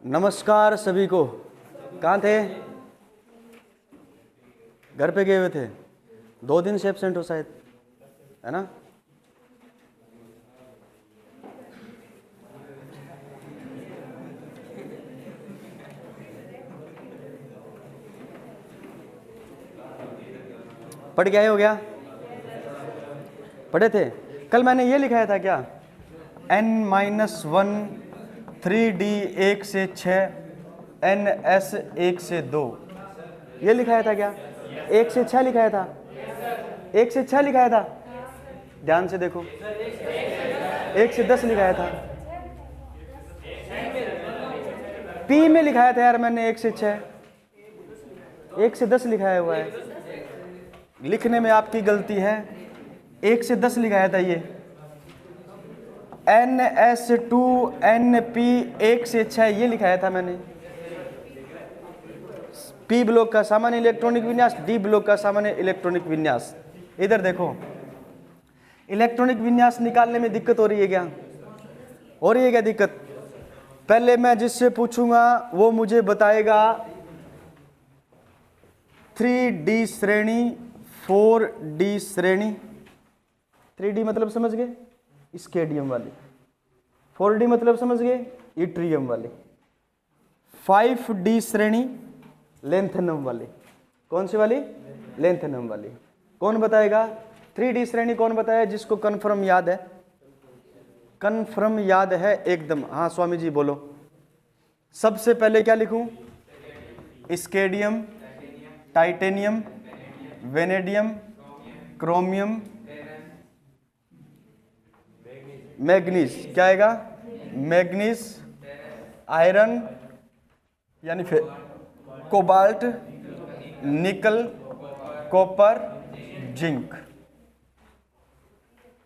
नमस्कार सभी को। कहाँ थे? घर पे गए हुए थे? 2 दिन से एब्सेंट हो शायद, है ना? पढ़ के आए हो क्या? पढ़े थे? कल मैंने ये लिखाया था क्या? n-1 3d 1 से 6 ns 1 से 2, ये लिखाया था क्या? 1 से 6 लिखाया था? 1 से 6 लिखाया था? ध्यान से देखो, 1 से 10 लिखाया था। p में लिखाया था यार मैंने 1 से 6, 1 से 10 लिखाया हुआ है। लिखने में आपकी गलती है, 1 से 10 लिखाया था ये। ns2 np 1 से 6 ये लिखाया था मैंने। p ब्लॉक का सामान्य इलेक्ट्रॉनिक विन्यास, d ब्लॉक का सामान्य इलेक्ट्रॉनिक विन्यास। इधर देखो, इलेक्ट्रॉनिक विन्यास निकालने में दिक्कत हो रही है क्या? हो रही है क्या दिक्कत? पहले मैं जिससे पूछूंगा वो मुझे बताएगा 3D श्रेणी, 4D श्रेणी। 3D मतलब समझ गए? स्केडियम वाली। 4D मतलब समझ गए? इट्रियम वाली। 5D श्रेणी लेंथेनम वाली। कौन सी वाली? लेंथेनम वाली। कौन बताएगा? 3D श्रेणी कौन बताया जिसको कन्फर्म याद है? कन्फर्म याद है एकदम? हाँ स्वामी जी बोलो। सबसे पहले क्या लिखूं? स्केडियम, टाइटेनियम, वेनेडियम, क्रोमियम, मैग्नीज। क्या आएगा? मैग्नीज, आयरन यानी फिर कोबाल्ट, निकल, कॉपर, जिंक।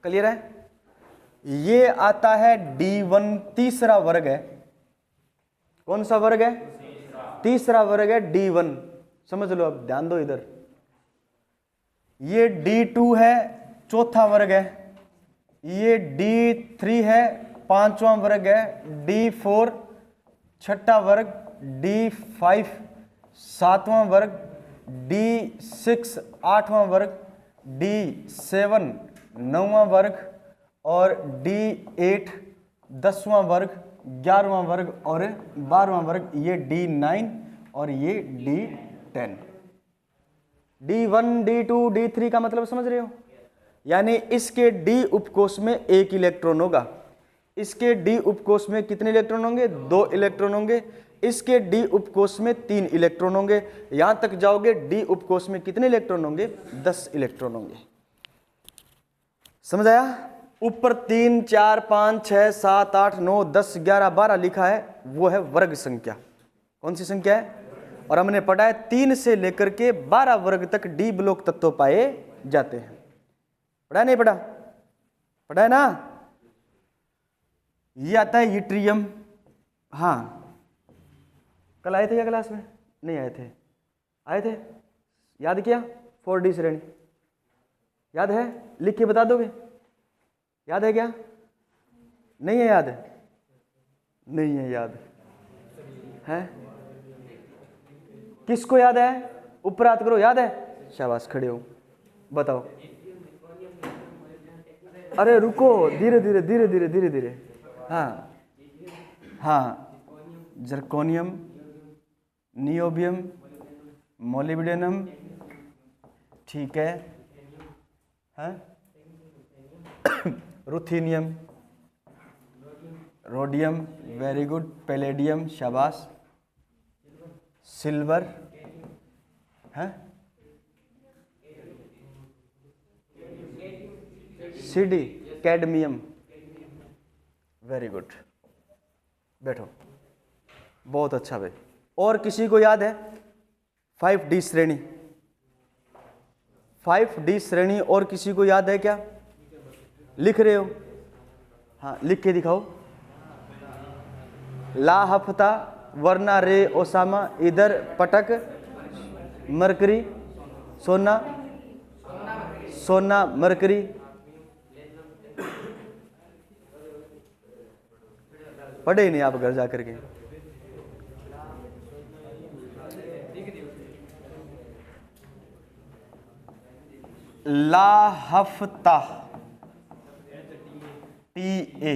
क्लियर है? ये आता है D1, तीसरा वर्ग है। कौन सा वर्ग है? तीसरा वर्ग है D1। समझ लो, अब ध्यान दो इधर। ये D2 है, चौथा वर्ग है। ये D3 है, पांचवां वर्ग है। D4 छठा वर्ग, D5 सातवां वर्ग, D6 आठवां वर्ग, D7 नौवां वर्ग और D8 10वां वर्ग, 11वां वर्ग और 12वां वर्ग। ये D9 और ये D10। D1, D2, D3 का मतलब समझ रहे हो? यानी इसके D उपकोष में 1 इलेक्ट्रॉन होगा। इसके D उपकोष में कितने इलेक्ट्रॉन होंगे? 2 इलेक्ट्रॉन होंगे। इसके D उपकोष में 3 इलेक्ट्रॉन होंगे। यहां तक जाओगे, D उपकोष में कितने इलेक्ट्रॉन होंगे? 10 इलेक्ट्रॉन होंगे। समझ आया? ऊपर 3, 4, 5, 6, 7, 8, 9, 10, 11, 12 लिखा है, वो है वर्ग संख्या। कौन सी संख्या है? और हमने पढ़ा है 3 से लेकर के 12 वर्ग तक D ब्लॉक तत्व पाए जाते हैं। पढ़ा नहीं पढ़ा? पढ़ा है ना? ये आता है यूट्रियम। हाँ, कल आए थे क्या क्लास में? नहीं आए थे? आए थे? याद किया? 4D श्रेणी याद है? लिख के बता दोगे? याद है क्या? नहीं है याद? नहीं है याद है? किसको याद है? ऊपर हाथ करो। याद है? शाबाश, खड़े हो, बताओ। अरे रुको, धीरे धीरे धीरे धीरे धीरे धीरे। हाँ हाँ, जर्कोनियम, नियोबियम, मोलिब्डेनम, ठीक है, हाँ? रुथीनियम, रोडियम, वेरी गुड, पैलेडियम, शाबाश, सिल्वर, है, सीडी, कैडमियम, वेरी गुड। बैठो, बहुत अच्छा भाई। और किसी को याद है? 5D श्रेणी, 5D श्रेणी और किसी को याद है क्या? लिख रहे हो? हाँ, लिख के दिखाओ। ला हफ्ता, वरना रे ओसामा, इधर पटक, मरकरी, सोना, सोना मरकरी, पढ़े ही नहीं आप घर जा करके? ला हफ्ता, TA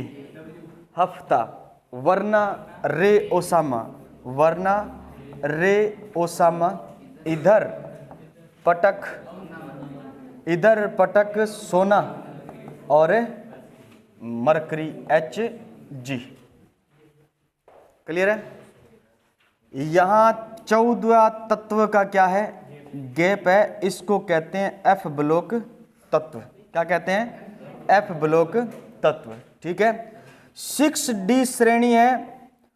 हफ्ता, वरना रे ओसामा, वरना रे ओसामा, इधर पटक, इधर पटक सोना, और मरकरी HG। क्लियर है? यहां 14वां तत्व का क्या है? गैप है। इसको कहते हैं F ब्लॉक तत्व। क्या कहते हैं? F ब्लॉक तत्व। ठीक है। 6D श्रेणी है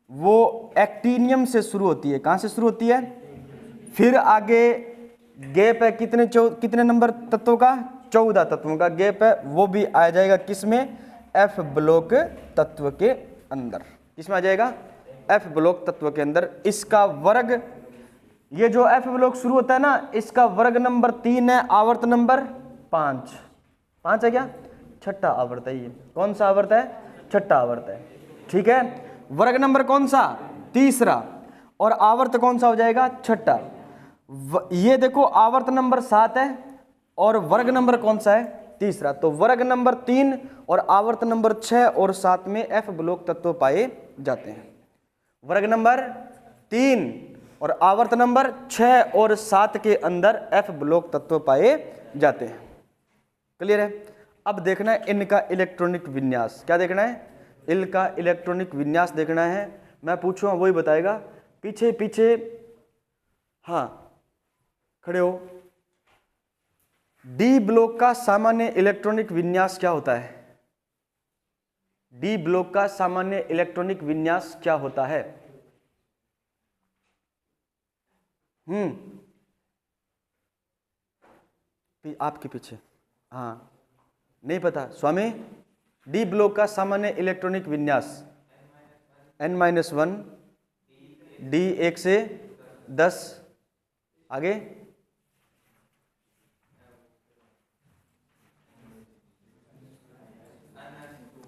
वो एक्टिनियम से शुरू होती है। कहां से शुरू होती है? फिर आगे गैप है कितने नंबर तत्वों का? 14 तत्वों का गैप है। वो भी आ जाएगा किसमें? F ब्लॉक तत्व के अंदर। किसमें आ जाएगा? F ब्लॉक तत्व के अंदर। इसका वर्ग, ये जो F ब्लॉक शुरू होता है ना, इसका वर्ग नंबर 3 है, आवर्त नंबर 5। 5 है क्या? छठा आवर्त है ये। कौन सा आवर्त है? छठा आवर्त है। ठीक है। वर्ग नंबर कौन सा? तीसरा। और आवर्त कौन सा हो जाएगा? छठा। ये देखो आवर्त नंबर 7 है और वर्ग नंबर कौन सा है? तीसरा। तो वर्ग नंबर 3 और आवर्त नंबर 6 और 7 में F ब्लॉक तत्व पाए जाते हैं। वर्ग नंबर 3 और आवर्त नंबर 6 और 7 के अंदर F ब्लॉक तत्व पाए जाते हैं। क्लियर है? अब देखना है इनका इलेक्ट्रॉनिक विन्यास। क्या देखना है? इनका इलेक्ट्रॉनिक विन्यास देखना है। मैं पूछूंगा वही बताएगा। पीछे पीछे, हाँ खड़े हो। डी ब्लॉक का सामान्य इलेक्ट्रॉनिक विन्यास क्या होता है? डी ब्लॉक का सामान्य इलेक्ट्रॉनिक विन्यास क्या होता है? आपके पीछे, हाँ नहीं पता स्वामी? डी ब्लॉक का सामान्य इलेक्ट्रॉनिक विन्यास N-1, D 1 से 10, आगे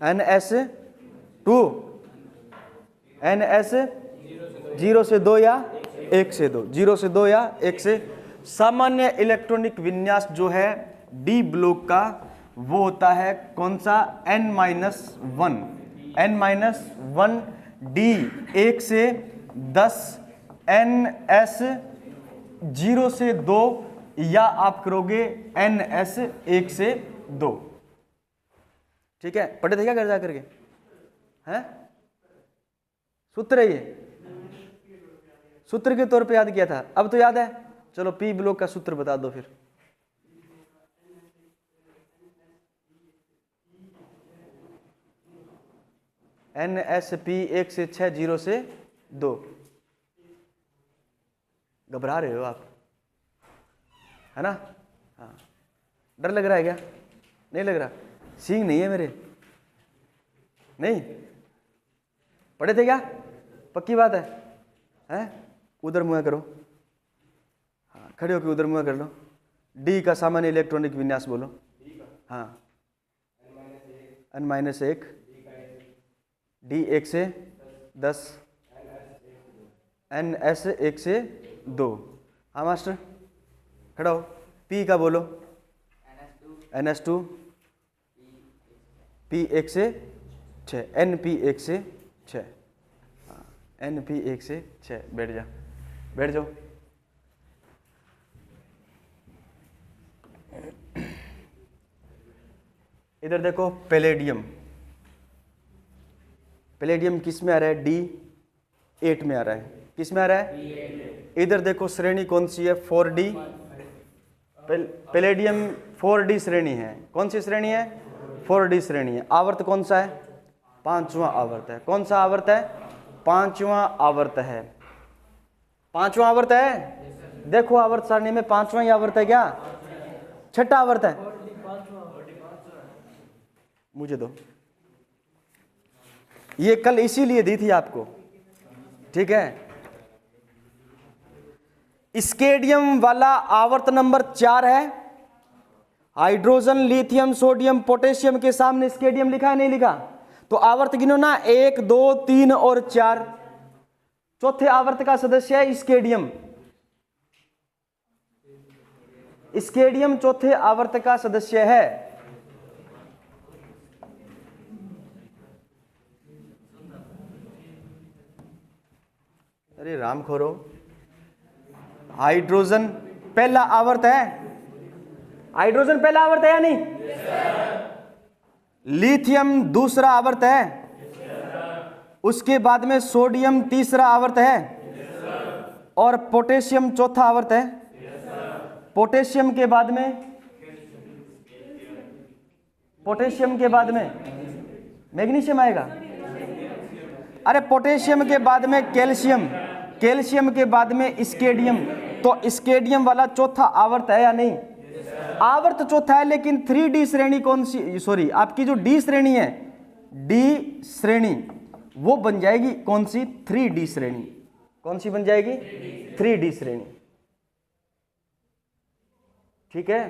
NS2, NS 0 से 2 या 1 से 2, 0 से 2 या 1 से। सामान्य इलेक्ट्रॉनिक विन्यास जो है डी ब्लॉक का वो होता है कौन सा? N-1, N-1, D 1 से 10, NS 0 से 2 या आप करोगे NS 1 से 2। ठीक है। पढ़े थे क्या घर जा करके? हैं? सूत्र है ये, सूत्र के तौर पे याद किया था, अब तो याद है। चलो पी ब्लॉक का सूत्र बता दो फिर। NSP 1 से 6, 0 से 2। घबरा रहे हो आप, है ना? हाँ। डर लग रहा है क्या? नहीं लग रहा? सींग नहीं है मेरे? नहीं पढ़े थे क्या? पक्की बात है? हैं? उधर मुँह करो। हाँ खड़े होकर उधर मुँह कर लो। डी का सामान्य इलेक्ट्रॉनिक विन्यास बोलो। हाँ N-1, D 1 से 10, NS 1 से 2। हाँ मास्टर खड़ा हो। P का बोलो। NS2, P 1 से 6, NP 1 से 6। हाँ NP 1 से 6। बैठ जा, बैठ जाओ। इधर देखो पैलेडियम। पैलेडियम किस में आ रहा है? D8 में आ रहा है। किस में आ रहा है? इधर देखो श्रेणी कौन सी है? 4D। पैलेडियम 4D श्रेणी है। कौन सी श्रेणी है? 4D श्रेणी है। आवर्त कौन सा है? 5वां आवर्त है। कौन सा आवर्त है? 5वां आवर्त है। 5वां आवर्त है। देखो आवर्त सारणी में 5वां ही आवर्त है क्या? छठा आवर्त है? मुझे दो, ये कल इसीलिए दी थी आपको। ठीक है। स्केडियम वाला आवर्त नंबर 4 है। हाइड्रोजन, लिथियम, सोडियम, पोटेशियम के सामने स्केडियम लिखा है नहीं लिखा? तो आवर्त गिनो ना, 1, 2, 3 और 4। चौथे आवर्त का सदस्य है स्केडियम। स्केडियम चौथे आवर्त का सदस्य है। अरे राम खोरो, हाइड्रोजन पहला आवर्त है, हाइड्रोजन पहला आवर्त है या नहीं? लिथियम दूसरा आवर्त है, उसके बाद में सोडियम तीसरा आवर्त है, और पोटेशियम चौथा आवर्त है। पोटेशियम के बाद में मैग्नीशियम आएगा। अरे पोटेशियम के बाद में कैल्शियम, कैल्शियम के बाद में स्केडियम, तो स्केडियम वाला चौथा आवर्त है या नहीं? आवर्त चौथा है, लेकिन 3D श्रेणी कौन सी, सॉरी आपकी जो डी श्रेणी है, डी श्रेणी वो बन जाएगी कौन सी? 3D श्रेणी। कौन सी बन जाएगी? 3D श्रेणी। ठीक है।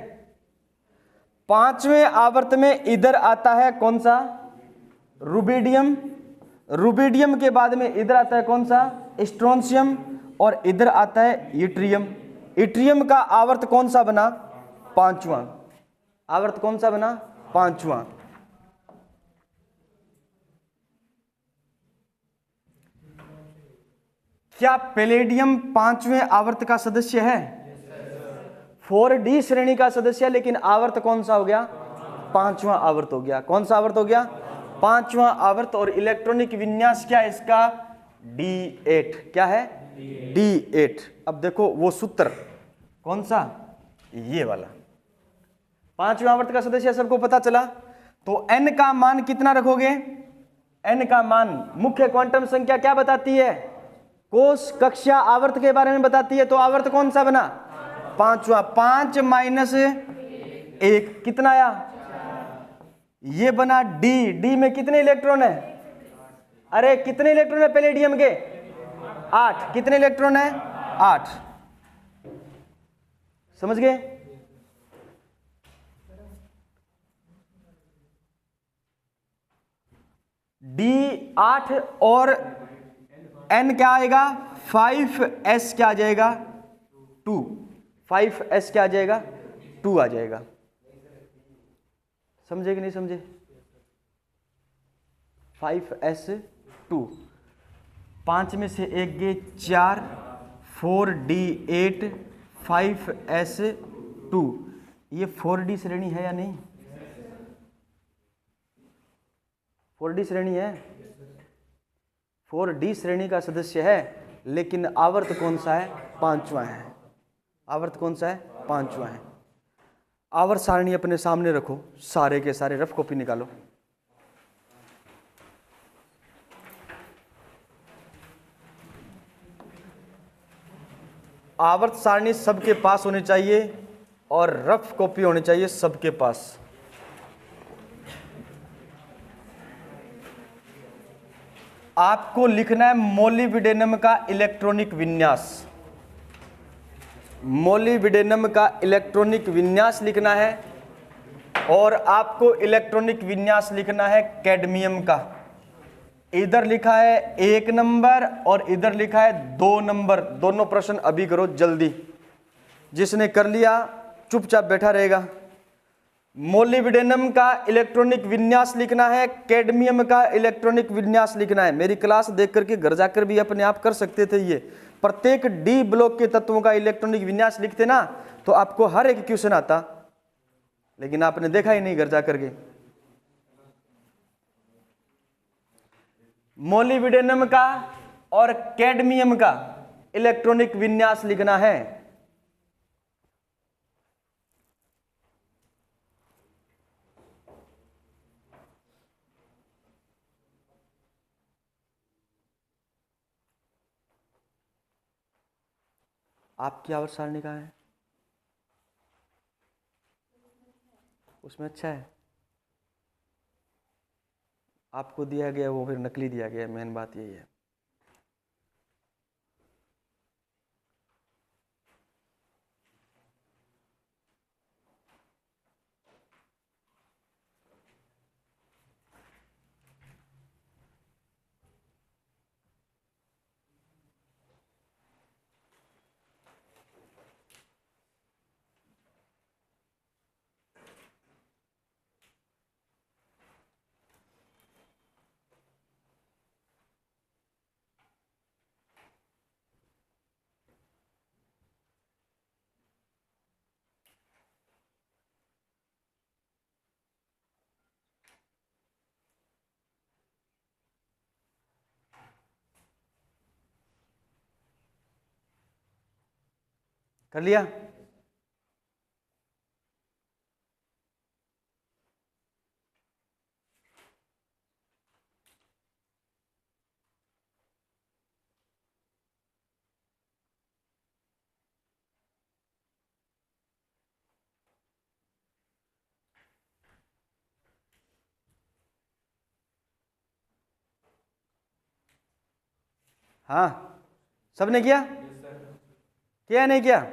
पांचवें आवर्त में इधर आता है कौन सा? रुबिडियम। रुबिडियम के बाद में इधर आता है कौन सा? स्ट्रोंशियम। और इधर आता है इट्रियम। इट्रियम का आवर्त कौन सा बना? पांचवा। आवर्त कौन सा बना? पांचवा। क्या पैलेडियम पांचवें आवर्त का सदस्य है? 4D श्रेणी का सदस्य, लेकिन आवर्त कौन सा हो गया? पांचवा आवर्त हो गया। कौन सा आवर्त हो गया? पांचवा आवर्त। और इलेक्ट्रॉनिक विन्यास क्या है इसका? D8। क्या है? D8। अब देखो वो सूत्र कौन सा? ये वाला। पांचवा आवर्त का सदस्य सबको पता चला। तो n का मान कितना रखोगे? n का मान मुख्य क्वांटम संख्या क्या बताती है? कोश कक्षा आवर्त के बारे में बताती है। तो आवर्त कौन सा बना? पांचवा। 5 - 1 कितना आया? ये बना D। D में कितने इलेक्ट्रॉन है? अरे कितने इलेक्ट्रॉन है पैलेडियम के? 8। कितने इलेक्ट्रॉन है? 8। समझ गए? D8 और N क्या आएगा? 5s क्या आ जाएगा? 2। 5s क्या आ जाएगा? 2 आ जाएगा। समझे कि नहीं समझे? 5s2। 5 में से 1 गए 4, 4D8, 5s2। ये 4D श्रेणी है या नहीं? 4D श्रेणी है। 4D श्रेणी का सदस्य है, लेकिन आवर्त कौन सा है? पांचवा है। आवर्त कौन सा है? पांचवा है। आवर्त सारणी अपने सामने रखो, सारे के सारे रफ कॉपी निकालो। आवर्त सारणी सबके पास होनी चाहिए और रफ कॉपी होनी चाहिए सबके पास। आपको लिखना है मोलिब्डेनम का इलेक्ट्रॉनिक विन्यास। मोलिब्डेनम का इलेक्ट्रॉनिक विन्यास लिखना है, और आपको इलेक्ट्रॉनिक विन्यास लिखना है कैडमियम का। इधर लिखा है 1 नंबर और इधर लिखा है 2 नंबर। दोनों प्रश्न अभी करो जल्दी। जिसने कर लिया चुपचाप बैठा रहेगा। मोलिब्डेनम का इलेक्ट्रॉनिक विन्यास लिखना है, कैडमियम का इलेक्ट्रॉनिक विन्यास लिखना है। मेरी क्लास देख करके घर जाकर भी अपने आप कर सकते थे। ये प्रत्येक डी ब्लॉक के तत्वों का इलेक्ट्रॉनिक विन्यास लिखते ना, तो आपको हर एक क्वेश्चन आता, लेकिन आपने देखा ही नहीं घर जाकर के। मोलिब्डेनम का और कैडमियम का इलेक्ट्रॉनिक विन्यास लिखना है। आपकी आवर्त सारणी कहाँ है? उसमें अच्छा है। आपको दिया गया वो फिर नकली दिया गया, मेन बात यही है। कर लिया? हाँ, सबने किया? किया नहीं किया?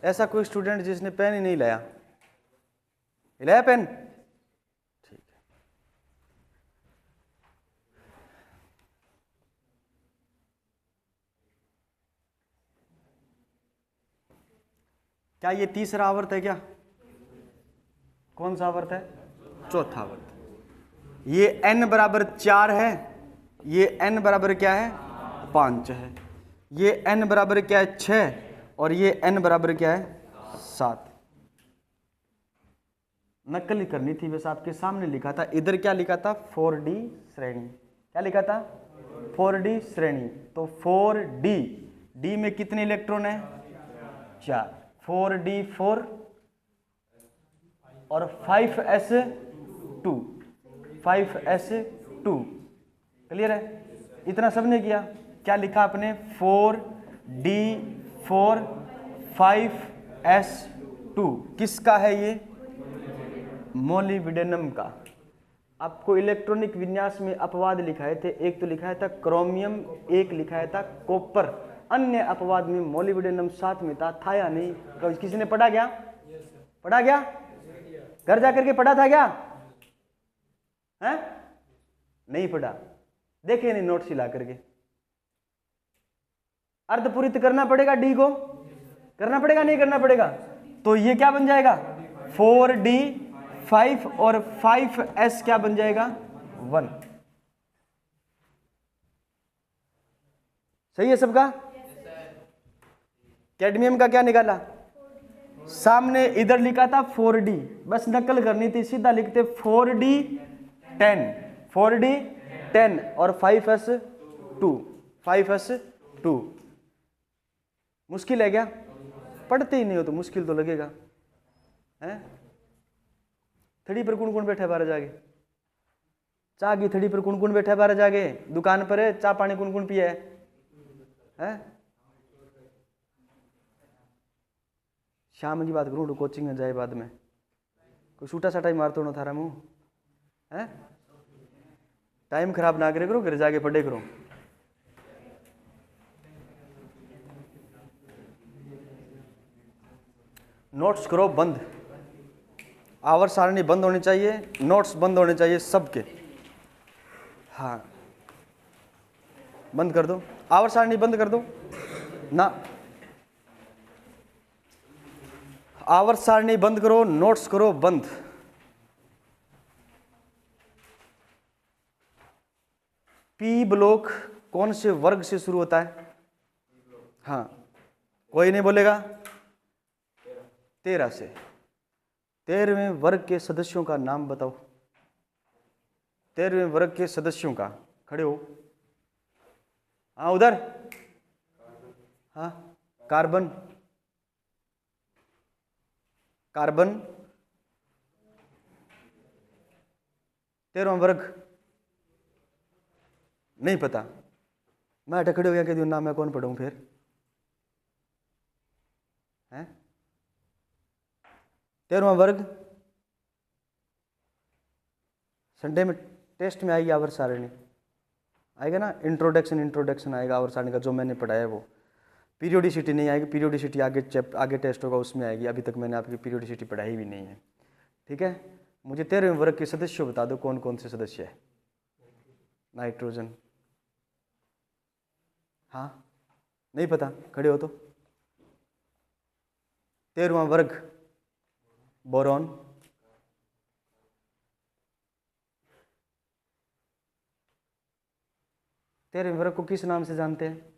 ऐसा कोई स्टूडेंट जिसने पेन ही नहीं लाया? लाया पेन? ठीक है। क्या ये तीसरा आवर्त है क्या? कौन सा आवर्त है? चौथा आवर्त। ये n बराबर 4 है, ये n बराबर क्या है? 5 है, ये n बराबर क्या है? 6, और ये n बराबर क्या है? 7। नकल ही करनी थी, वैसे आपके सामने लिखा था। इधर क्या लिखा था? 4D श्रेणी। क्या लिखा था? 4D श्रेणी। तो 4D, D में कितने इलेक्ट्रॉन है? 4। 4D4 और 5s2, 5s2। क्लियर है? इतना सबने किया? क्या लिखा आपने? 4D4 5s2। किसका है ये? मोलिब्डेनम का। आपको इलेक्ट्रॉनिक विन्यास में अपवाद लिखाए थे, एक तो लिखाया था क्रोमियम, एक लिखाया था कॉपर। अन्य अपवाद में मोलिब्डेनम साथ में था या नहीं? किसी ने पढ़ा क्या? पढ़ा क्या? घर जाकर के पढ़ा था क्या? है? नहीं पढ़ा? देखे नहीं नोट्स हिला करके? अर्धपूरित करना पड़ेगा, डी को करना पड़ेगा, नहीं करना पड़ेगा? तो ये क्या बन जाएगा? 4D5 और 5s क्या बन जाएगा? 1। सही है सबका? कैडमियम का क्या निकाला? सामने इधर लिखा था 4D, बस नकल करनी थी, सीधा लिखते 4D10, 4D10 और 5s2, 5s2। मुश्किल है क्या? पढ़ते ही नहीं हो तो मुश्किल तो लगेगा, हैं? थड़ी पर कौन कौन बैठा बारह जागे? चाह की थड़ी पर कौन कौन बैठा बारह जागे? दुकान पर है, चाह पानी कौन कौन पिया है? शाम की बात करूँ तो कोचिंग में जाए बाद में कोई सूटा साटा ही मारते हो ना थारा मुंह, है? टाइम खराब ना करे करो, घर जाके पढ़े करो। नोट्स करो बंद, आवर सारणी बंद होनी चाहिए, नोट्स बंद होने चाहिए सबके। हाँ, बंद कर दो, आवर सारणी बंद कर दो ना, आवर सारणी बंद करो, नोट्स करो बंद। पी ब्लॉक कौन से वर्ग से शुरू होता है? हाँ, कोई नहीं बोलेगा? 13 से। 13वें वर्ग के सदस्यों का नाम बताओ। 13वें वर्ग के सदस्यों का, खड़े हो। हाँ उधर, हाँ, कार्बन, कार्बन 13वां वर्ग नहीं पता? मैं खड़े हो गया कह दूँ नाम, मैं कौन पढ़ूं फिर? हैं? 13वां वर्ग संडे में टेस्ट में आएगी आवर सारणी, आएगा ना? इंट्रोडक्शन आएगा आवर सारणी का, जो मैंने पढ़ाया वो। पीरियोडिसिटी नहीं आएगी, पीरियोडिसिटी आगे टेस्ट होगा, उसमें आएगी। अभी तक मैंने आपकी पीरियोडिसिटी पढ़ाई भी नहीं है, ठीक है? मुझे 13वें वर्ग के सदस्य बता दो, कौन कौन से सदस्य है? नाइट्रोजन, हाँ, नहीं पता? खड़े हो तो। 13वां वर्ग बोरॉन, तेरहवें वर्ग को किस नाम से जानते हैं?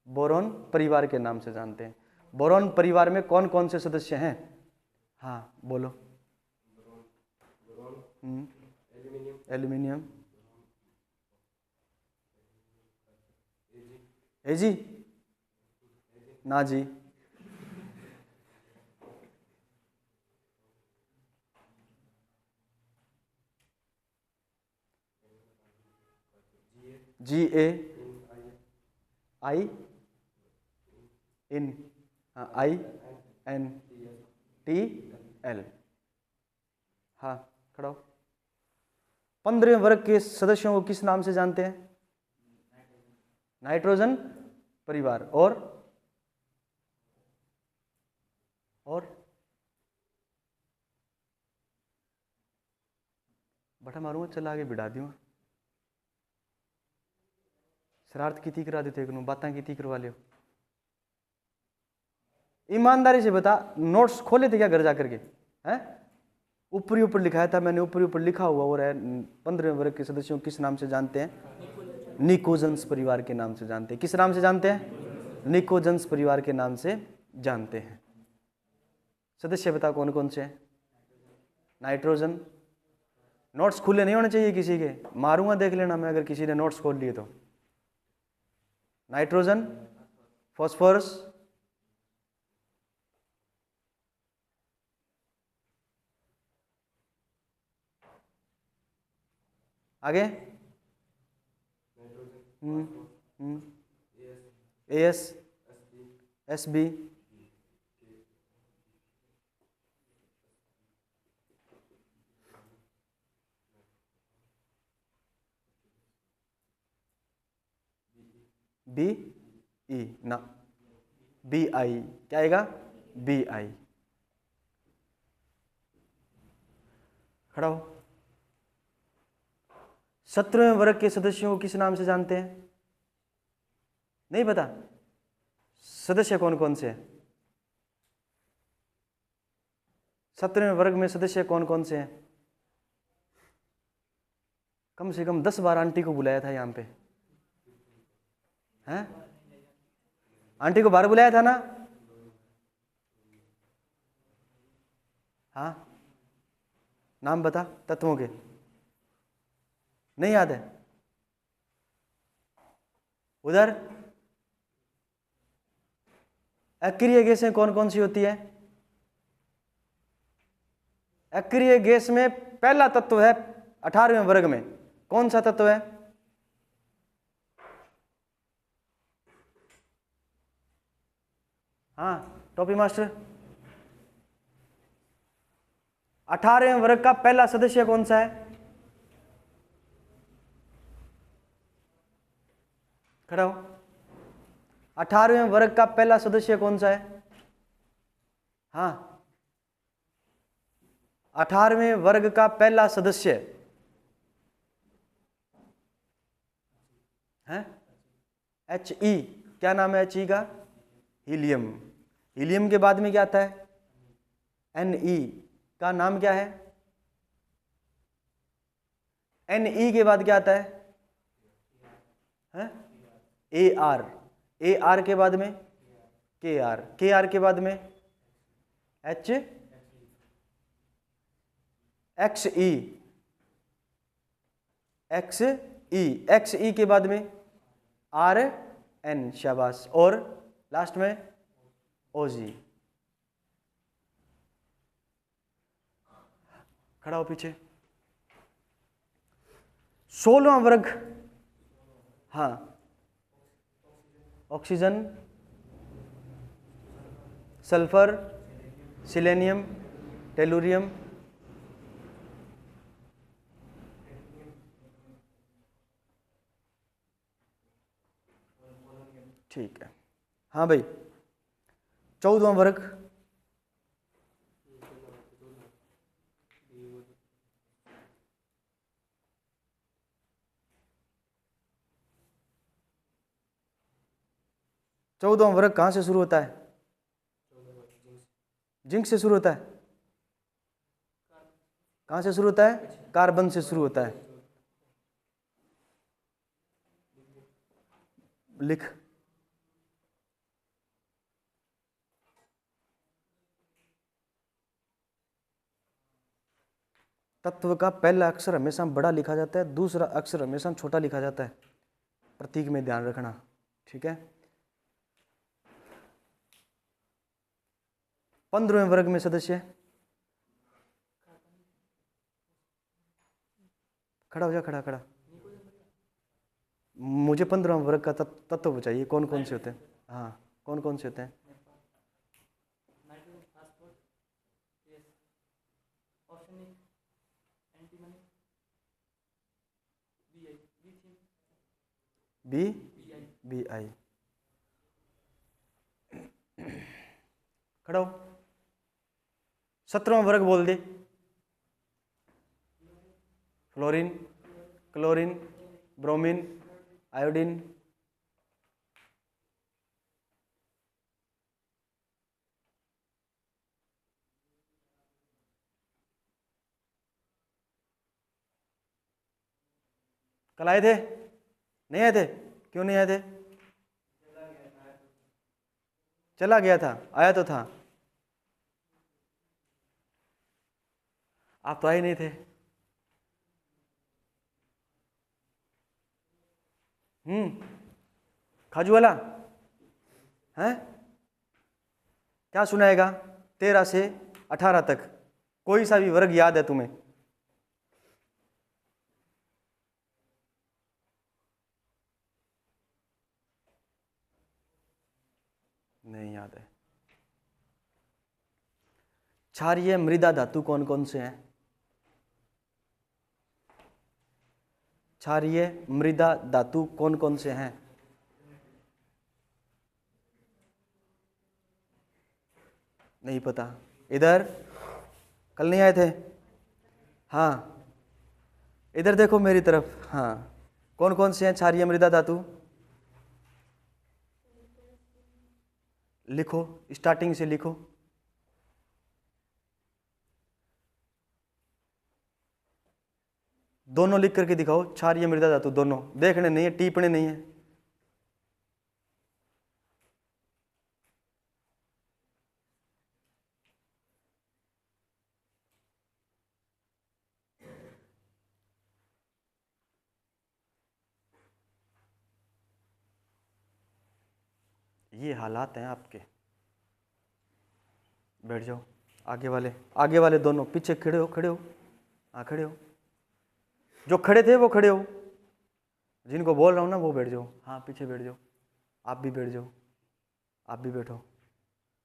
बोरॉन परिवार के नाम से जानते हैं। बोरॉन परिवार में कौन कौन से सदस्य हैं? हाँ बोलो। एल्यूमिनियम, एजी, ना जी, GAI इन INTL। हाँ खड़ा हो। 15वें वर्ग के सदस्यों को किस नाम से जानते हैं? नाइट्रोजन परिवार। और बटा मारूंगा, चल आगे बिठा दूंगा। शरारत की करा देते, बातें की करवा लियो। ईमानदारी से बता, नोट्स खोले थे क्या घर जाकर के? हैं? ऊपरी ऊपर लिखाया था मैंने, ऊपरी ऊपर लिखा हुआ और है 15वें वर्ग के सदस्यों किस नाम से जानते हैं? निकोजन्स परिवार के नाम से जानते हैं। किस नाम से जानते हैं? निकोजन्स परिवार के नाम से जानते हैं। सदस्य बता कौन कौन से हैं? नाइट्रोजन। नोट्स खुले नहीं होने चाहिए किसी के, मारूंगा देख लेना मैं अगर किसी ने नोट्स खोल लिए तो। नाइट्रोजन, फास्फोरस, आगे AS, SB, BE ना, BI क्या आएगा? BI। खड़ा हो। 17वें वर्ग के सदस्यों को किस नाम से जानते हैं? नहीं पता? सदस्य कौन कौन से हैं? 17वें वर्ग में सदस्य कौन कौन से हैं? कम से कम 10 बार आंटी को बुलाया था यहाँ पे, हैं? आंटी को बाहर बुलाया था ना? हाँ, नाम बता तत्वों के। नहीं याद है? उधर अक्रिय गैसें कौन कौन सी होती है? अक्रिय गैस में पहला तत्व है 18वें वर्ग में, कौन सा तत्व है? हाँ टॉपी मास्टर। 18वें वर्ग का पहला सदस्य कौन सा है? खड़ा हो। 18वें वर्ग का पहला सदस्य कौन सा है? हाँ, 18वें वर्ग का पहला सदस्य है He। क्या नाम है He का? हीलियम। हीलियम के बाद में क्या आता है? Ne का नाम क्या है? Ne के बाद क्या आता है? Ar। Ar के बाद में Kr। Kr के बाद में Xe। Xe के बाद में Rn। शाबाश। और लास्ट में Og। खड़ा हो पीछे। 16वां वर्ग, हाँ, ऑक्सीजन, सल्फर, सिलेनियम, टेलुरियम, ठीक है। हाँ भाई, 14वां वर्ग, चौदहवां वर्ग कहां से शुरू होता है? जिंक से शुरू होता है। कहां से शुरू होता है? कार्बन से शुरू होता है। लिख। तत्व का पहला अक्षर हमेशा बड़ा लिखा जाता है, दूसरा अक्षर हमेशा छोटा लिखा जाता है। प्रतीक में ध्यान रखना, ठीक है। 15वें वर्ग में सदस्य, खड़ा हो जा, खड़ा खड़ा। मुझे 15 वर्ग का तत्व चाहिए, कौन कौन से होते हैं? हाँ, कौन कौन से होते हैं? B B I. खड़ा हो। 17वां वर्ग बोल दे। Fluorine, chlorine, bromine, iodine. कल आए थे? नहीं आए थे? क्यों नहीं आए थे? चला गया था, आया तो था। आप तो आए नहीं थे। खाजू वाला है? क्या सुनाएगा? 13 से 18 तक कोई सा भी वर्ग याद है तुम्हें? नहीं याद है। क्षारीय मृदा धातु कौन कौन से हैं? क्षारीय मृदा धातु कौन कौन से हैं? नहीं पता। इधर कल नहीं आए थे? हाँ, इधर देखो मेरी तरफ। हाँ, कौन कौन से हैं क्षारीय मृदा धातु? लिखो, स्टार्टिंग से लिखो। दोनों लिख करके दिखाओ, क्षारीय मृदा धातु दोनों। देखने नहीं है, टीपने नहीं है। ये हालात हैं आपके। बैठ जाओ। आगे वाले दोनों पीछे खड़े हो, खड़े हो। हाँ, खड़े हो। जो खड़े थे वो खड़े हो, जिनको बोल रहा हूँ ना वो बैठ जाओ। हाँ, पीछे बैठ जाओ। आप भी बैठ जाओ। आप भी बैठो।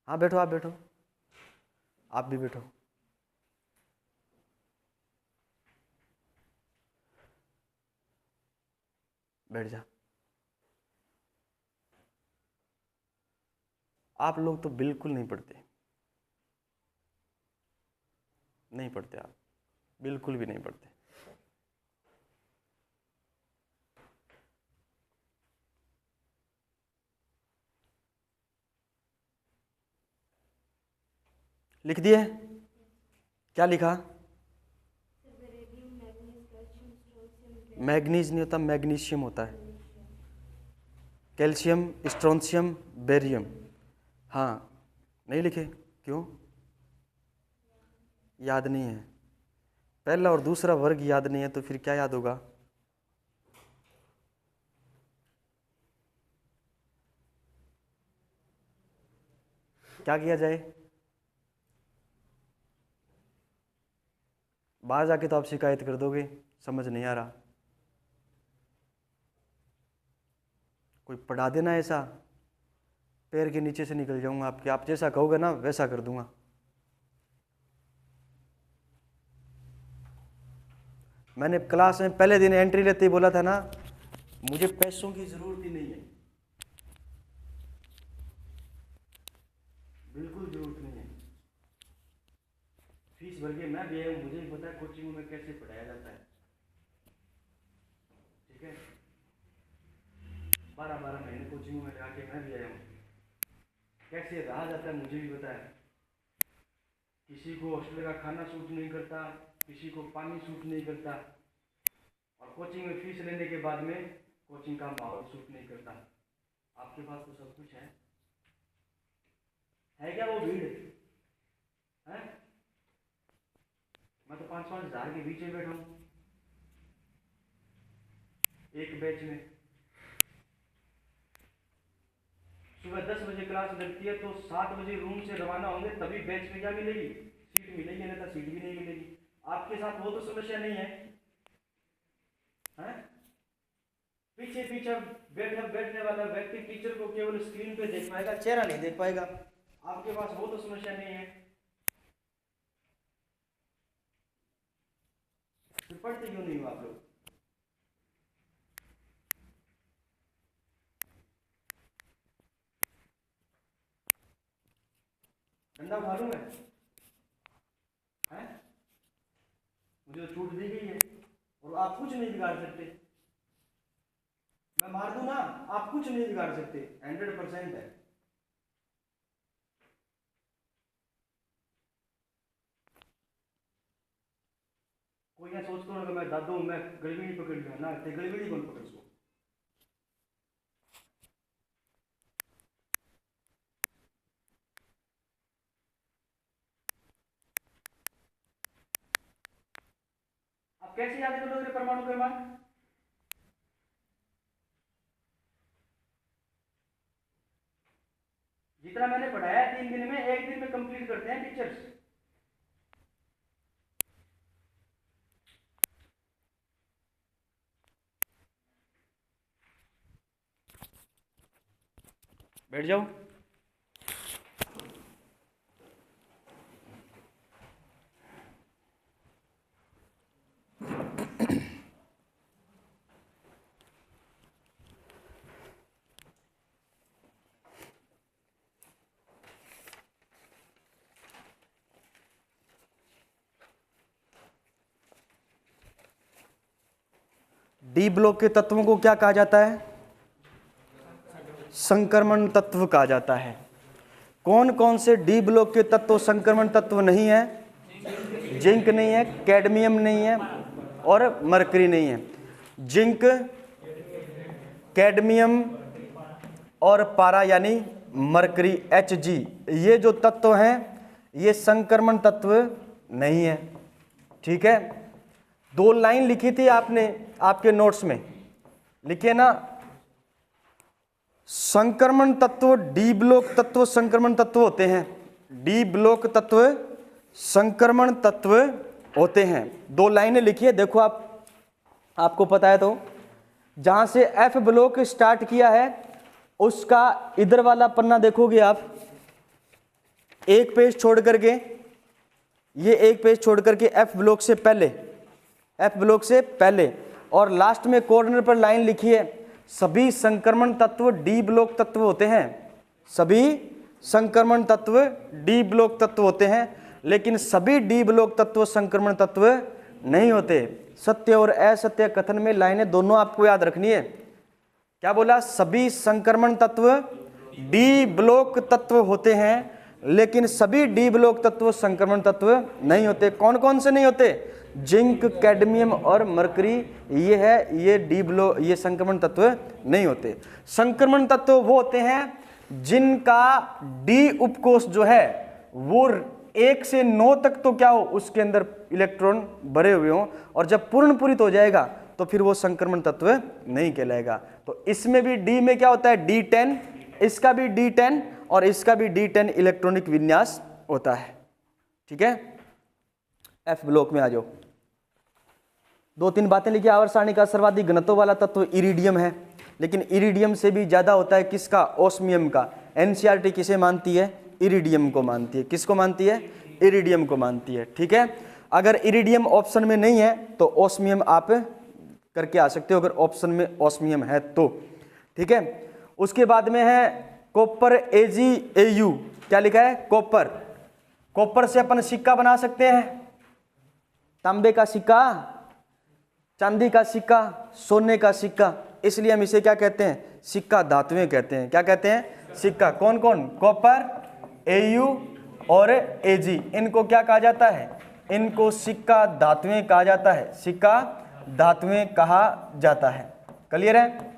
हाँ बैठो, आप बैठो। आप भी बैठो। बैठ जा। आप लोग तो बिल्कुल नहीं पढ़ते, नहीं पढ़ते आप, बिल्कुल भी नहीं पढ़ते। लिख दिए? क्या लिखा? मैग्नीज नहीं होता, मैग्नीशियम होता है। Calcium, strontium, barium. हाँ, नहीं लिखे? क्यों? याद नहीं है। पहला और दूसरा वर्ग याद नहीं है तो फिर क्या याद होगा? क्या किया जाए? बाहर जाके तो आप शिकायत कर दोगे, समझ नहीं आ रहा। कोई पढ़ा देना ऐसा, पैर के नीचे से निकल जाऊंगा आपके। आप जैसा कहोगे ना वैसा कर दूंगा। मैंने क्लास में पहले दिन एंट्री लेते ही बोला था ना, मुझे पैसों की जरूरत ही नहीं है, बिल्कुल जरूरत नहीं है। फीस भर के मैं भी आया हूँ, मुझे भी पता है कोचिंग में कैसे पढ़ाया जाता है। ठीक है, 12-12 महीने कोचिंग में आके मैं भी आया हूँ, कैसे रहा जाता है मुझे भी पता है। किसी को हॉस्टल का खाना सूट नहीं करता, किसी को पानी सूट नहीं करता, और कोचिंग में फीस लेने के बाद में कोचिंग का माहौल सूट नहीं करता। आपके पास तो सब कुछ है क्या वो भीड़ है? मैं तो 5-5 हज़ार के बीच में बैठा हूँ एक बैच में। सुबह 10 बजे क्लास लगती है तो 7 बजे रूम से रवाना होंगे, तभी बैच में क्या मिलेगी? सीट मिलेगी, नहीं तो सीट भी नहीं मिलेगी। आपके साथ वो तो समस्या नहीं है, है? पीछे पीछे बैठने वाला व्यक्ति टीचर को केवल स्क्रीन पे देख पाएगा, चेहरा नहीं देख पाएगा। आपके पास वो तो समस्या नहीं है, फिर पढ़ते क्यों नहीं हो आप लोग? डंडा मालूम है? मुझे तो छूट दी गई है और आप कुछ नहीं बिगाड़ सकते। मैं मार दूं ना, आप कुछ नहीं बिगाड़ सकते, 100% है। कोई ना सोचता हूँ मैं दादू मैं गड़बड़ी पकड़ लिया ना, ते गड़बड़ी कौन पकड़ सो। आप कैसे याद करोगे परमाणु क्रमांक? जितना मैंने पढ़ाया 3 दिन में, 1 दिन में कंप्लीट करते हैं टीचर्स। बैठ जाओ। डी ब्लॉक के तत्वों को क्या कहा जाता है? संक्रमण तत्व कहा जाता है। कौन कौन से डी ब्लॉक के तत्व संक्रमण तत्व नहीं है? जिंक नहीं है, कैडमियम नहीं है और मरकरी नहीं है। जिंक, कैडमियम और पारा यानी मरकरी Hg, ये जो तत्व हैं ये संक्रमण तत्व नहीं है। ठीक है, 2 लाइन लिखी थी आपने आपके नोट्स में, लिखे ना, संक्रमण तत्व डी ब्लॉक तत्व संक्रमण तत्व होते हैं। डी ब्लॉक तत्व संक्रमण तत्व होते हैं। 2 लाइनें लिखिए, देखो आपको पता है तो। जहां से एफ ब्लॉक स्टार्ट किया है उसका इधर वाला पन्ना देखोगे आप, एक पेज छोड़ करके, ये एक पेज छोड़ करके एफ ब्लॉक से पहले, एफ ब्लॉक से पहले, और लास्ट में कॉर्नर पर लाइन लिखी है, सभी संक्रमण तत्व डी ब्लॉक तत्व होते हैं। सभी संक्रमण तत्व डी ब्लॉक तत्व होते हैं, लेकिन सभी डी ब्लॉक तत्व संक्रमण तत्व नहीं होते। सत्य और असत्य कथन में लाइनें दोनों आपको याद रखनी है। क्या बोला? सभी संक्रमण तत्व डी ब्लॉक तत्व होते हैं, लेकिन सभी डी ब्लॉक तत्व संक्रमण तत्व नहीं होते। कौन कौन से नहीं होते? जिंक, कैडमियम और मरकरी, ये है, ये डी ब्लॉक, ये संक्रमण तत्व नहीं होते। संक्रमण तत्व वो होते हैं जिनका डी उपकोष जो है वो 1 से 9 तक तो क्या हो, उसके अंदर इलेक्ट्रॉन भरे हुए हों, और जब पूर्ण पूरित हो जाएगा तो फिर वो संक्रमण तत्व नहीं कहलाएगा। तो इसमें भी डी में क्या होता है? D10, इसका भी D10 और इसका भी D10 इलेक्ट्रॉनिक विन्यास होता है। ठीक है, एफ ब्लॉक में आ जाओ। 2-3 बातें लिखिए। आवर्त सारणी का सर्वाधिक घनत्व वाला तत्व इरिडियम है, लेकिन इरिडियम से भी ज्यादा होता है किसका? ओस्मियम का। एनसीईआरटी किसे मानती है? इरिडियम को मानती है। किसको मानती है? इरिडियम को मानती है। ठीक है, अगर इरिडियम ऑप्शन में नहीं है तो ओस्मियम आप करके आ सकते हो, अगर ऑप्शन में ओस्मियम है तो। ठीक है, उसके बाद में है कॉपर AgAu। क्या लिखा है? कॉपर। कॉपर से अपन सिक्का बना सकते हैं, तांबे का सिक्का, चांदी का सिक्का, सोने का सिक्का, इसलिए हम इसे क्या कहते हैं? सिक्का धातुएं कहते हैं। क्या कहते हैं? सिक्का। कौन कौन? कॉपर, Au और Ag, इनको क्या कहा जाता है? इनको सिक्का धातुएं कहा जाता है। सिक्का धातुएं कहा जाता है। क्लियर है?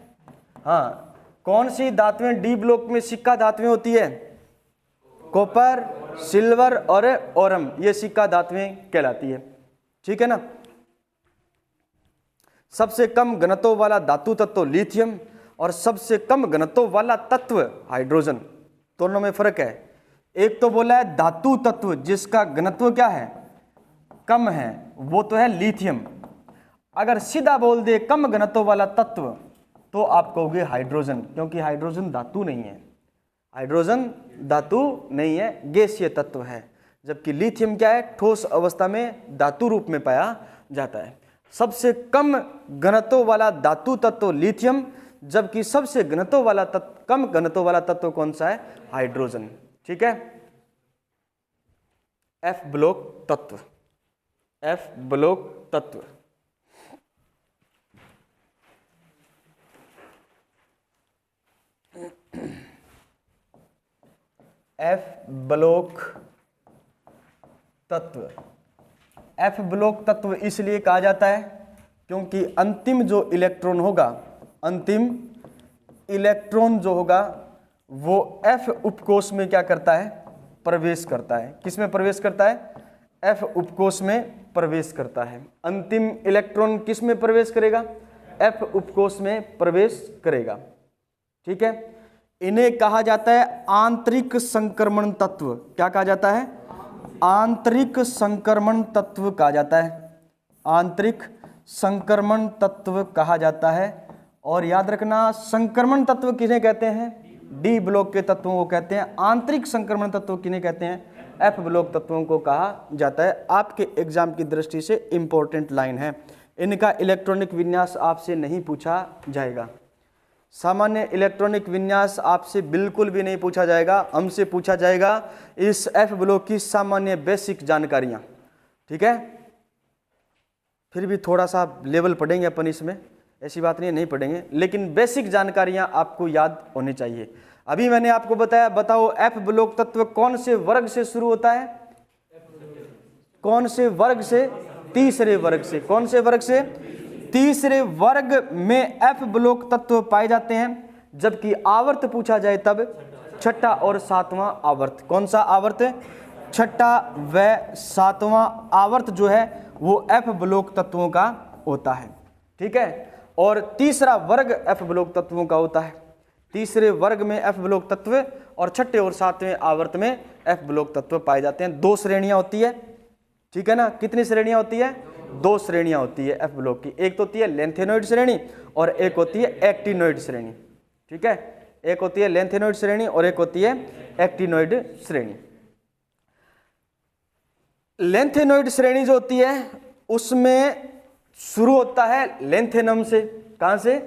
हाँ, कौन सी धातुएं डी ब्लॉक में सिक्का धातुएं होती है? कॉपर, सिल्वर और ओरम, ये सिक्का धातुएं कहलाती है। ठीक है ना। सबसे कम घनत्व वाला धातु तत्व लिथियम और सबसे कम घनत्व वाला तत्व हाइड्रोजन, दोनों में फर्क है। एक तो बोला है धातु तत्व जिसका घनत्व क्या है? कम है, वो तो है लिथियम। अगर सीधा बोल दे कम घनत्व वाला तत्व तो आप कहोगे हाइड्रोजन, क्योंकि हाइड्रोजन धातु नहीं है, हाइड्रोजन धातु नहीं है, गैसीय तत्व है। जबकि लिथियम क्या है, ठोस अवस्था में धातु रूप में पाया जाता है। सबसे कम घनत्व वाला धातु तत्व लिथियम, जबकि सबसे घनत्व वाला तत्व, कम घनत्व वाला तत्व कौन सा है, हाइड्रोजन। ठीक है, एफ ब्लॉक तत्व, एफ ब्लॉक तत्व। एफ ब्लॉक तत्व, एफ ब्लॉक तत्व इसलिए कहा जाता है क्योंकि अंतिम जो इलेक्ट्रॉन होगा, अंतिम इलेक्ट्रॉन जो होगा वो एफ उपकोष में क्या करता है, प्रवेश करता है। किस में प्रवेश करता है, एफ उपकोष में प्रवेश करता है। अंतिम इलेक्ट्रॉन किस में प्रवेश करेगा, एफ उपकोष में प्रवेश करेगा। ठीक है, इन्हें कहा जाता है आंतरिक संक्रमण तत्व। क्या कहा जाता है, आंतरिक संक्रमण तत्व कहा जाता है, आंतरिक संक्रमण तत्व कहा जाता है। और याद रखना, संक्रमण तत्व किन्हें कहते हैं, डी ब्लॉक के तत्वों को कहते हैं। आंतरिक संक्रमण तत्व किन्हें कहते हैं, एफ ब्लॉक तत्वों को कहा जाता है। आपके एग्जाम की दृष्टि से इंपॉर्टेंट लाइन है। इनका इलेक्ट्रॉनिक विन्यास आपसे नहीं पूछा जाएगा, सामान्य इलेक्ट्रॉनिक विन्यास आपसे बिल्कुल भी नहीं पूछा जाएगा। हमसे पूछा जाएगा इस एफ ब्लॉक की सामान्य बेसिक जानकारियां। ठीक है, फिर भी थोड़ा सा लेवल पढ़ेंगे अपन इसमें, ऐसी बात नहीं पढ़ेंगे, लेकिन बेसिक जानकारियां आपको याद होनी चाहिए। अभी मैंने आपको बताया, बताओ एफ ब्लॉक तत्व कौन से वर्ग से शुरू होता है, कौन से वर्ग से, तीसरे वर्ग से। कौन से वर्ग से, तीसरे वर्ग में एफ ब्लॉक तत्व पाए जाते हैं। जबकि आवर्त पूछा जाए तब छठा और सातवां आवर्त। कौन सा आवर्त, छठा व सातवां आवर्त जो है वो एफ ब्लॉक तत्वों का होता है। ठीक है, और तीसरा वर्ग एफ ब्लॉक तत्वों का होता है। तीसरे वर्ग में एफ ब्लॉक तत्व और छठे और सातवें आवर्त में एफ ब्लॉक तत्व पाए जाते हैं। दो श्रेणियां होती है। ठीक है ना, कितनी श्रेणियां होती है, दो श्रेणियां होती है एफ ब्लॉक की। एक तो होती है लेंथेनॉइड श्रेणी और एक होती है एक्टिनॉइड श्रेणी। ठीक है, एक होती है लेंथेनॉइड श्रेणी और एक होती है एक्टिनॉइड श्रेणी। लेंथेनॉइड श्रेणी जो होती है उसमें शुरू होता है लेंथेनम से। कहां से,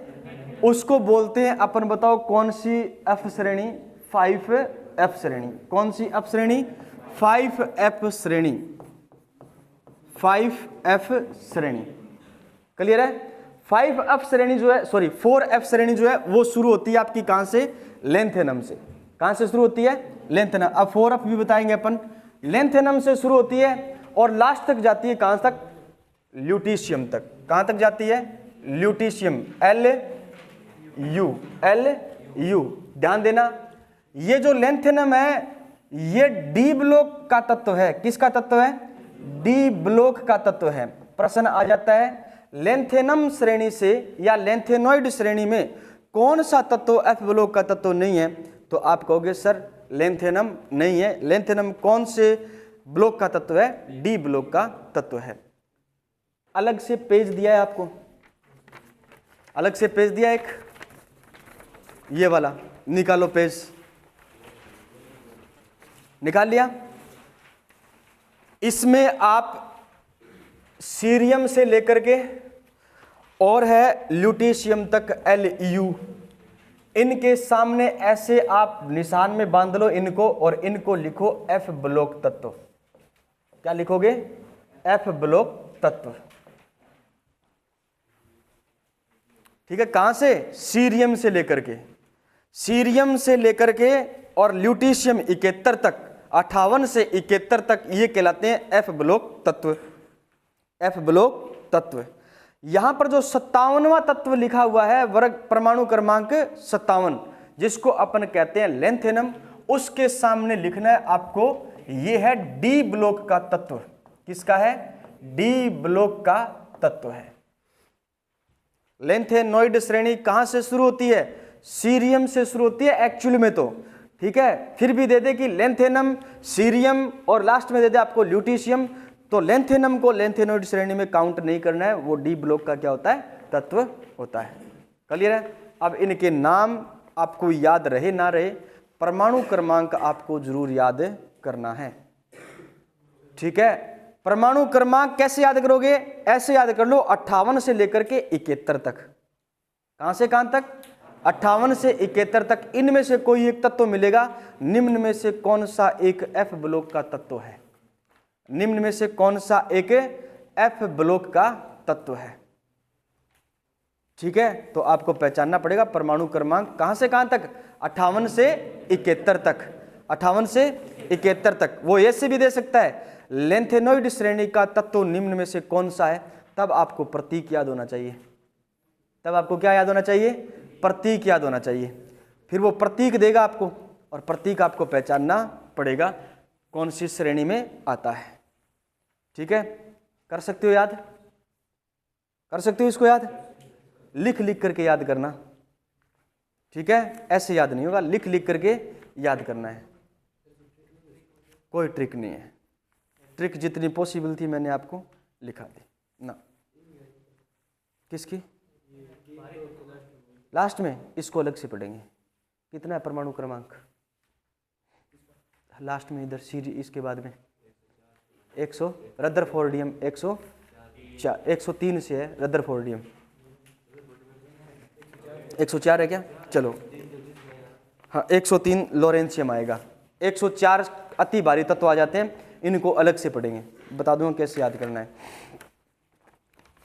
उसको बोलते हैं अपन, बताओ कौन सी एफ श्रेणी, 5F श्रेणी। कौन सी एफ श्रेणी, 5F श्रेणी, 5F श्रेणी। क्लियर है, 5F श्रेणी जो है, सॉरी 4F श्रेणी जो है वो शुरू होती है आपकी कहां से, लेंथेनम से। कहां से शुरू होती है, लेंथेनम। अब 4F भी बताएंगे अपन। लेंथेनम से शुरू होती है और लास्ट तक जाती है कहां तक, ल्यूटीशियम तक। कहां तक जाती है, ल्यूटीशियम, LU। ध्यान देना, ये जो लेंथेनम है ये डी ब्लॉक का तत्व है। किसका तत्व है, डी ब्लॉक का तत्व है। प्रश्न आ जाता है लेंथेनम श्रेणी से या लेंथेनॉइड श्रेणी में कौन सा तत्व एफ ब्लॉक का तत्व नहीं है, तो आप कहोगे सर लेंथेनम नहीं है। लेंथेनम कौन से ब्लॉक का तत्व है, डी ब्लॉक का तत्व है। अलग से पेज दिया है आपको, अलग से पेज दिया एक, ये वाला निकालो, पेज निकाल लिया। इसमें आप सीरियम से लेकर के और है ल्यूटीशियम तक LU, इनके सामने ऐसे आप निशान में बांध लो इनको और इनको लिखो एफ ब्लॉक तत्व। क्या लिखोगे, एफ ब्लॉक तत्व। ठीक है, कहां से, सीरियम से लेकर के, सीरियम से लेकर के और ल्यूटीशियम 71 तक, 58 से 71 तक ये कहलाते हैं एफ ब्लॉक तत्व, एफ ब्लॉक तत्व। यहां पर जो 57वां तत्व लिखा हुआ है वर्ग परमाणु क्रमांक 57, जिसको अपन कहते हैं लेंथेनम, उसके सामने लिखना है आपको ये है डी ब्लॉक का तत्व। किसका है, डी ब्लॉक का तत्व है। लेंथेनॉइड श्रेणी कहां से शुरू होती है, सीरियम से शुरू होती है एक्चुअल में तो। ठीक है, फिर भी दे दे कि लेंथेनम, सीरियम और लास्ट में दे दे आपको ल्यूटीशियम, तो लेंथेनम को लेंथेनॉइड श्रेणी में काउंट नहीं करना है, वो डी ब्लॉक का क्या होता है, तत्व होता है। क्लियर है, अब इनके नाम आपको याद रहे ना रहे, परमाणु क्रमांक आपको जरूर याद करना है। ठीक है, परमाणु क्रमांक कैसे याद करोगे? ऐसे याद कर लो, 58 से लेकर के 71 तक। कहां से कहां तक? 58 से 71 तक। इनमें से कोई एक तत्व मिलेगा, निम्न में से कौन सा एक एफ ब्लॉक का तत्व है? निम्न में से कौन सा एक एफ ब्लॉक का तत्व है? ठीक है, तो आपको पहचानना पड़ेगा परमाणु क्रमांक कहां से कहां तक? 58 से 71 तक। 58 से 71 तक। वो ऐसे भी दे सकता है, लेंथेनॉइड श्रेणी का तत्व निम्न में से कौन सा है? तब आपको प्रतीक याद होना चाहिए। तब आपको क्या याद होना चाहिए? प्रतीक याद होना चाहिए। फिर वो प्रतीक देगा आपको, और प्रतीक आपको पहचानना पड़ेगा कौन सी श्रेणी में आता है। ठीक है, कर सकते हो याद? कर सकते हो इसको याद? लिख लिख करके याद करना। ठीक है, ऐसे याद नहीं होगा, लिख लिख करके याद करना है। कोई ट्रिक नहीं है, ट्रिक जितनी पॉसिबल थी मैंने आपको लिखा दी ना। किसकी? लास्ट में इसको अलग से पढ़ेंगे। कितना है परमाणु क्रमांक? लास्ट में इधर सीरी, इसके बाद में 100 रदरफोर्डियम 103 से है रदरफोर्डियम। 104 है क्या? चलो हाँ, 103 लोरेंशियम आएगा। 104 अति भारी तत्व आ जाते हैं, इनको अलग से पढ़ेंगे, बता दूंगा कैसे याद करना है।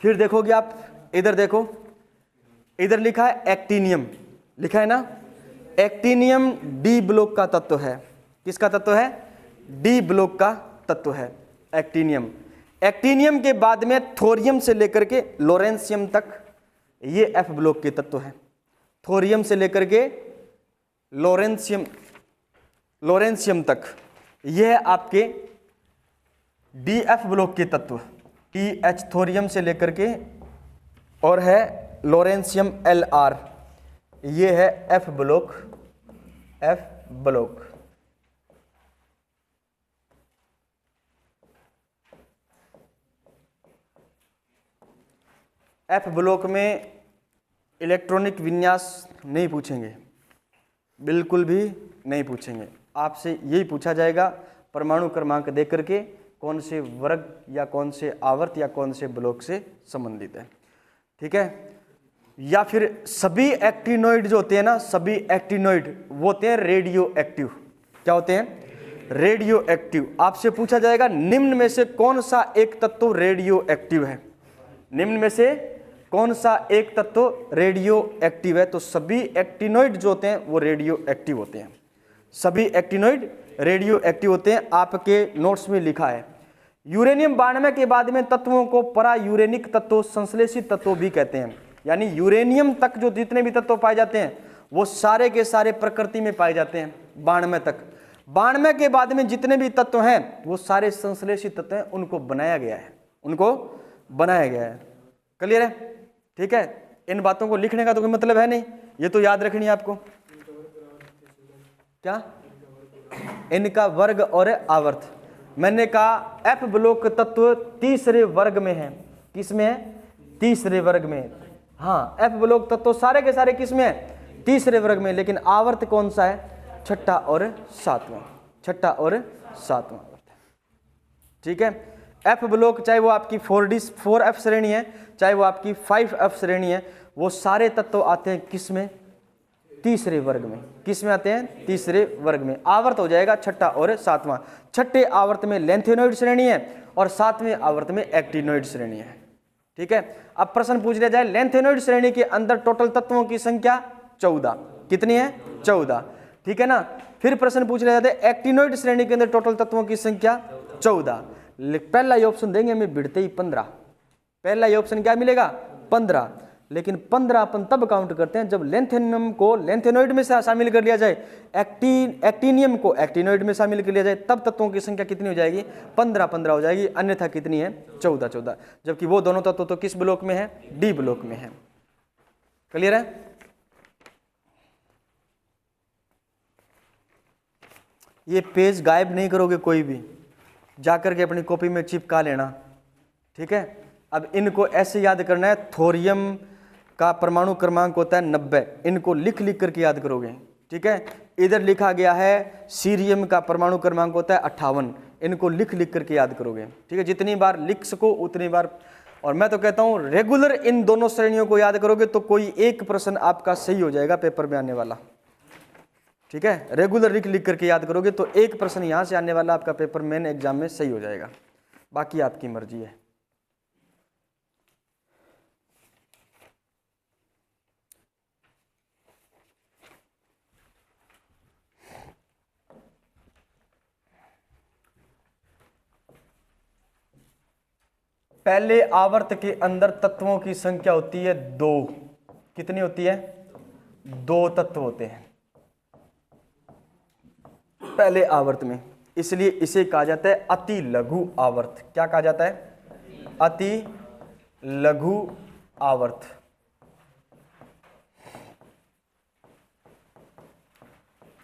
फिर देखोगे आप, इधर देखो, इधर लिखा है एक्टिनियम, लिखा है ना। एक्टिनियम डी ब्लॉक का तत्व है। किसका तत्व है? डी ब्लॉक का तत्व है एक्टिनियम। एक्टिनियम के बाद में थोरियम से लेकर के लोरेंशियम तक ये एफ ब्लॉक के तत्व है। थोरियम से लेकर के लोरेंशियम तक यह आपके डी एफ ब्लॉक के तत्व। टी एच थोरियम से लेकर के और है लोरेंशियम एल आर, ये है F block. F block F block में इलेक्ट्रॉनिक विन्यास नहीं पूछेंगे, बिल्कुल भी नहीं पूछेंगे। आपसे यही पूछा जाएगा परमाणु क्रमांक दे करके कौन से वर्ग या कौन से आवर्त या कौन से ब्लॉक से संबंधित है। ठीक है, या फिर सभी एक्टिनोइड जो होते हैं ना, सभी एक्टिनोइड वो होते हैं रेडियो एक्टिव। क्या होते हैं? Radio active. आपसे पूछा जाएगा निम्न में से कौन सा एक तत्व रेडियो एक्टिव है? निम्न में से कौन सा एक तत्व रेडियो एक्टिव है? तो सभी एक्टिनोइड जो होते हैं वो रेडियो एक्टिव होते हैं। सभी एक्टिनोइड रेडियो एक्टिव होते हैं। आपके नोट्स में लिखा है यूरेनियम 92 के बाद में तत्वों को परा यूरेनिक तत्व, संश्लेषित तत्व भी कहते हैं। यानी यूरेनियम तक जो जितने भी तत्व पाए जाते हैं वो सारे के सारे प्रकृति में पाए जाते हैं 92 तक। 92 के बाद में जितने भी तत्व हैं वो सारे संश्लेषित तत्व हैं, उनको बनाया गया है, उनको बनाया गया है। क्लियर है? ठीक है, इन बातों को लिखने का तो कोई मतलब है नहीं, ये तो याद रखनी है आपको। क्या? इनका वर्ग और आवर्त। मैंने कहा एफ ब्लॉक तत्व तीसरे वर्ग में है। किस में है? तीसरे वर्ग में। हाँ, एफ ब्लॉक तत्व सारे के सारे किस में है? तीसरे वर्ग में। लेकिन आवर्त कौन सा है? छठा और सातवां। छठा और सातवां। ठीक है, एफ ब्लॉक चाहे वो आपकी 4F श्रेणी है, चाहे वो आपकी 5F श्रेणी है, वो सारे तत्व आते हैं किस में? तीसरे वर्ग में। किस में आते हैं? तीसरे वर्ग में। आवर्त हो जाएगा छठा और सातवां। छठे आवर्त में लेंथेनॉइड श्रेणी है और सातवें आवर्त में एक्टिनोइड श्रेणी है। ठीक है, अब प्रश्न पूछ लिया जाए लेंथेनॉइड श्रेणी के अंदर टोटल तत्वों की संख्या 14। कितनी है? 14। ठीक है ना। फिर प्रश्न पूछ लिया जाता है एक्टिनोइड श्रेणी के अंदर टोटल तत्वों की संख्या 14। पहला ये ऑप्शन देंगे हमें भिड़ते ही 15। पहला ये ऑप्शन क्या मिलेगा? 15। लेकिन 15 अपन तब काउंट करते हैं जब लेंथेनियम को लेंथेनॉइड में शामिल कर लिया जाए, एक्टिनियम को एक्टिनोइड में शामिल कर लिया जाए, तब तत्वों की संख्या कितनी हो जाएगी? 15 हो जाएगी। अन्यथा कितनी है? 14। जबकि वो दोनों तत्व तो किस ब्लॉक में है? डी ब्लॉक में है। क्लियर है? ये पेज गायब नहीं करोगे कोई भी, जाकर के अपनी कॉपी में चिपका लेना। ठीक है, अब इनको ऐसे याद करना है थोरियम का परमाणु क्रमांक होता है 90। इनको लिख लिख करके याद करोगे, ठीक है। इधर लिखा गया है सीरियम का परमाणु क्रमांक होता है 58। इनको लिख लिख करके याद करोगे, ठीक है। जितनी बार लिख सको उतनी बार। और मैं तो कहता हूं रेगुलर इन दोनों श्रेणियों को याद करोगे तो कोई एक प्रश्न आपका सही हो जाएगा पेपर में आने वाला, ठीक है। रेगुलर लिख लिख करके याद करोगे तो एक प्रश्न यहां से आने वाला आपका पेपर मेन एग्जाम में सही हो जाएगा, बाकी आपकी मर्जी है। पहले आवर्त के अंदर तत्वों की संख्या होती है 2। कितनी होती है? 2 तत्व होते हैं पहले आवर्त में, इसलिए इसे कहा जाता है अति लघु आवर्त। क्या कहा जाता है? अति लघु आवर्त।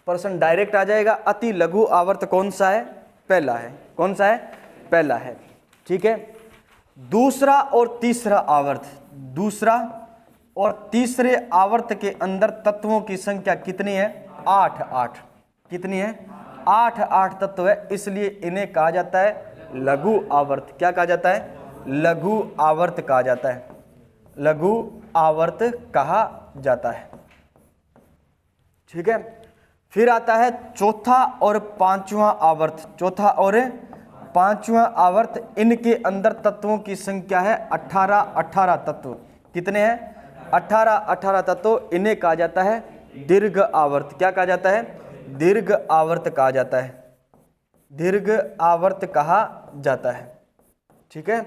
प्रश्न डायरेक्ट आ जाएगा, अति लघु आवर्त कौन सा है? पहला है। कौन सा है? पहला है, ठीक है। दूसरा और तीसरा आवर्त, दूसरा और तीसरे आवर्त के अंदर तत्वों की संख्या कितनी है? 8 8। कितनी है? 8 8 तत्व है, इसलिए इन्हें कहा जाता है लघु आवर्त। क्या कहा जाता है? लघु आवर्त कहा जाता है। लघु आवर्त कहा जाता है, ठीक है। फिर आता है चौथा और पांचवा आवर्त। चौथा और पांचवा आवर्त, इनके अंदर तत्वों की संख्या है 18 18 तत्व। कितने हैं? 18 18 तत्व। इन्हें कहा जाता है दीर्घ आवर्त। क्या कहा जाता है? दीर्घ आवर्त कहा जाता है। दीर्घ आवर्त कहा जाता है, ठीक है।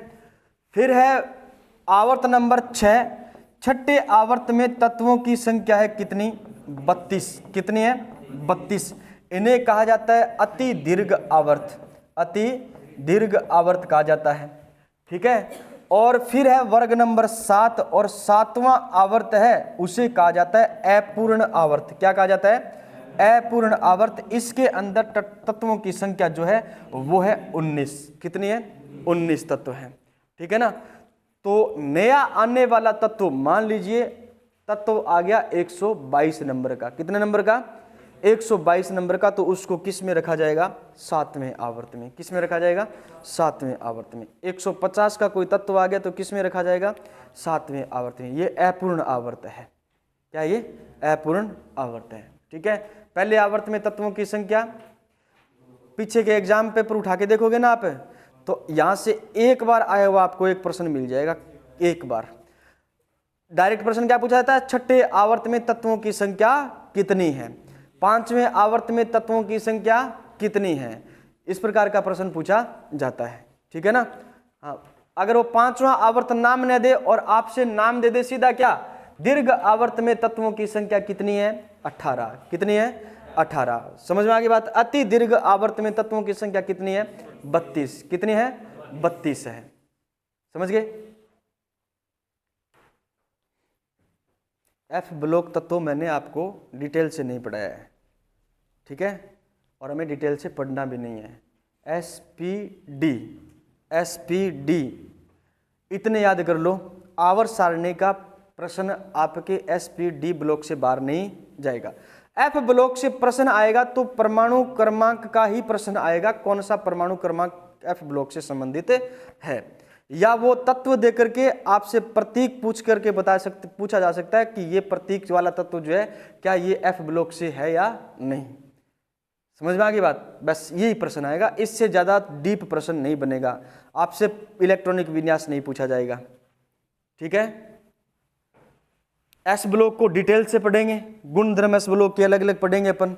फिर है आवर्त नंबर 6। छठे आवर्त में तत्वों की संख्या है कितनी? 32। कितनी है? 32। इन्हें कहा जाता है अति दीर्घ आवर्त। अति दीर्घ आवर्त कहा जाता है, ठीक है। और फिर है वर्ग नंबर 7 और 7वां आवर्त है उसे कहा जाता है अपूर्ण आवर्त। क्या कहा जाता है? अपूर्ण आवर्त। इसके अंदर तत्वों की संख्या जो है वो है 19। कितनी है? 19 तत्व है, ठीक है ना। तो नया आने वाला तत्व मान लीजिए तत्व आ गया 122 नंबर का। कितने नंबर का? 122 नंबर का। तो उसको किस में रखा जाएगा? 7वें आवर्त में। किस में रखा जाएगा? 7वें आवर्त में। 150 का कोई तत्व आ गया तो किस में रखा जाएगा? 7वें आवर्त में। ये अपूर्ण आवर्त है। क्या ये? अपूर्ण आवर्त है, ठीक है। पहले आवर्त में तत्वों की संख्या, पीछे के एग्जाम पेपर उठा के देखोगे ना आप, तो यहां से एक बार आया हुआ आपको एक प्रश्न मिल जाएगा। एक बार डायरेक्ट प्रश्न क्या पूछा जाता है? छठे आवर्त में तत्वों की संख्या कितनी है? 5वें आवर्त में तत्वों की संख्या कितनी है? इस प्रकार का प्रश्न पूछा जाता है, ठीक है ना। हाँ, अगर वो 5वां आवर्त नाम न दे और आपसे नाम दे दे सीधा, क्या दीर्घ आवर्त में तत्वों की संख्या कितनी है? 18। कितनी है? 18। समझ में आ गई बात? अति दीर्घ आवर्त में तत्वों की संख्या कितनी है? 32। कितनी है? 32 है। समझ गए? एफ ब्लॉक तत्व मैंने आपको डिटेल से नहीं पढ़ाया है, ठीक है, और हमें डिटेल से पढ़ना भी नहीं है। एसपीडी इतने याद कर लो। आवर्त सारणी का प्रश्न आपके एसपीडी ब्लॉक से बाहर नहीं जाएगा। एफ ब्लॉक से प्रश्न आएगा तो परमाणु क्रमांक का ही प्रश्न आएगा। कौन सा परमाणु क्रमांक एफ ब्लॉक से संबंधित है, या वो तत्व देकर के आपसे प्रतीक पूछा जा सकता है कि ये प्रतीक वाला तत्व जो है क्या ये एफ ब्लॉक से है या नहीं। समझ में आ गई बात? बस यही प्रश्न आएगा, इससे ज्यादा डीप प्रश्न नहीं बनेगा। आपसे इलेक्ट्रॉनिक विन्यास नहीं पूछा जाएगा, ठीक है। एस ब्लॉक को डिटेल से पढ़ेंगे, गुणधर्म एस ब्लॉक के अलग अलग पढ़ेंगे अपन।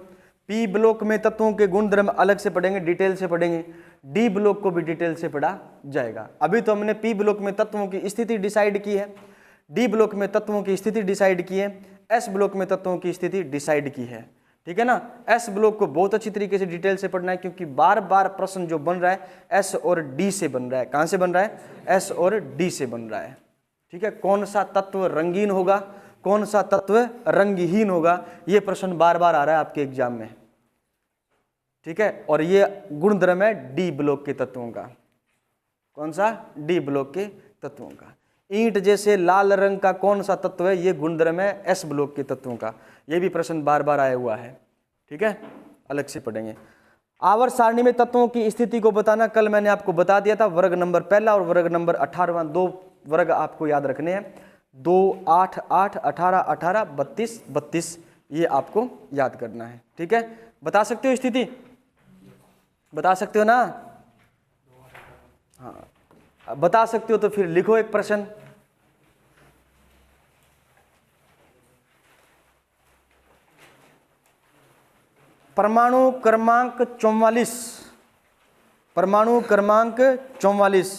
पी ब्लॉक में तत्वों के गुणधर्म अलग से पढ़ेंगे, डिटेल से पढ़ेंगे। डी ब्लॉक को भी डिटेल से पढ़ा जाएगा। अभी तो हमने पी ब्लॉक में तत्वों की स्थिति डिसाइड की है, डी ब्लॉक में तत्वों की स्थिति डिसाइड की है, एस ब्लॉक में तत्वों की स्थिति डिसाइड की है, ठीक है ना। एस ब्लॉक को बहुत अच्छी तरीके से डिटेल से पढ़ना है, क्योंकि बार बार प्रश्न जो बन रहा है एस और डी से बन रहा है। कहां से बन रहा है? एस और डी से बन रहा है, ठीक है। कौन सा तत्व रंगीन होगा, कौन सा तत्व रंगहीन होगा, ये प्रश्न बार बार आ रहा है आपके एग्जाम में, ठीक है। और ये गुणधर्म है डी ब्लॉक के तत्वों का। कौन सा? डी ब्लॉक के तत्वों का। ईंट जैसे लाल रंग का कौन सा तत्व है? ये गुणधर्म है एस ब्लॉक के तत्वों का। ये भी प्रश्न बार बार आया हुआ है, ठीक है, अलग से पढ़ेंगे। आवर्त सारणी में तत्वों की स्थिति को बताना, कल मैंने आपको बता दिया था। वर्ग नंबर पहला और वर्ग नंबर 18वां, दो वर्ग आपको याद रखने हैं। 2, 8, 8, 18, 18, 32, 32, ये आपको याद करना है, ठीक है। बता सकते हो स्थिति? बता सकते हो ना? हाँ, बता सकते हो तो फिर लिखो एक प्रश्न। परमाणु क्रमांक 44, परमाणु क्रमांक 44,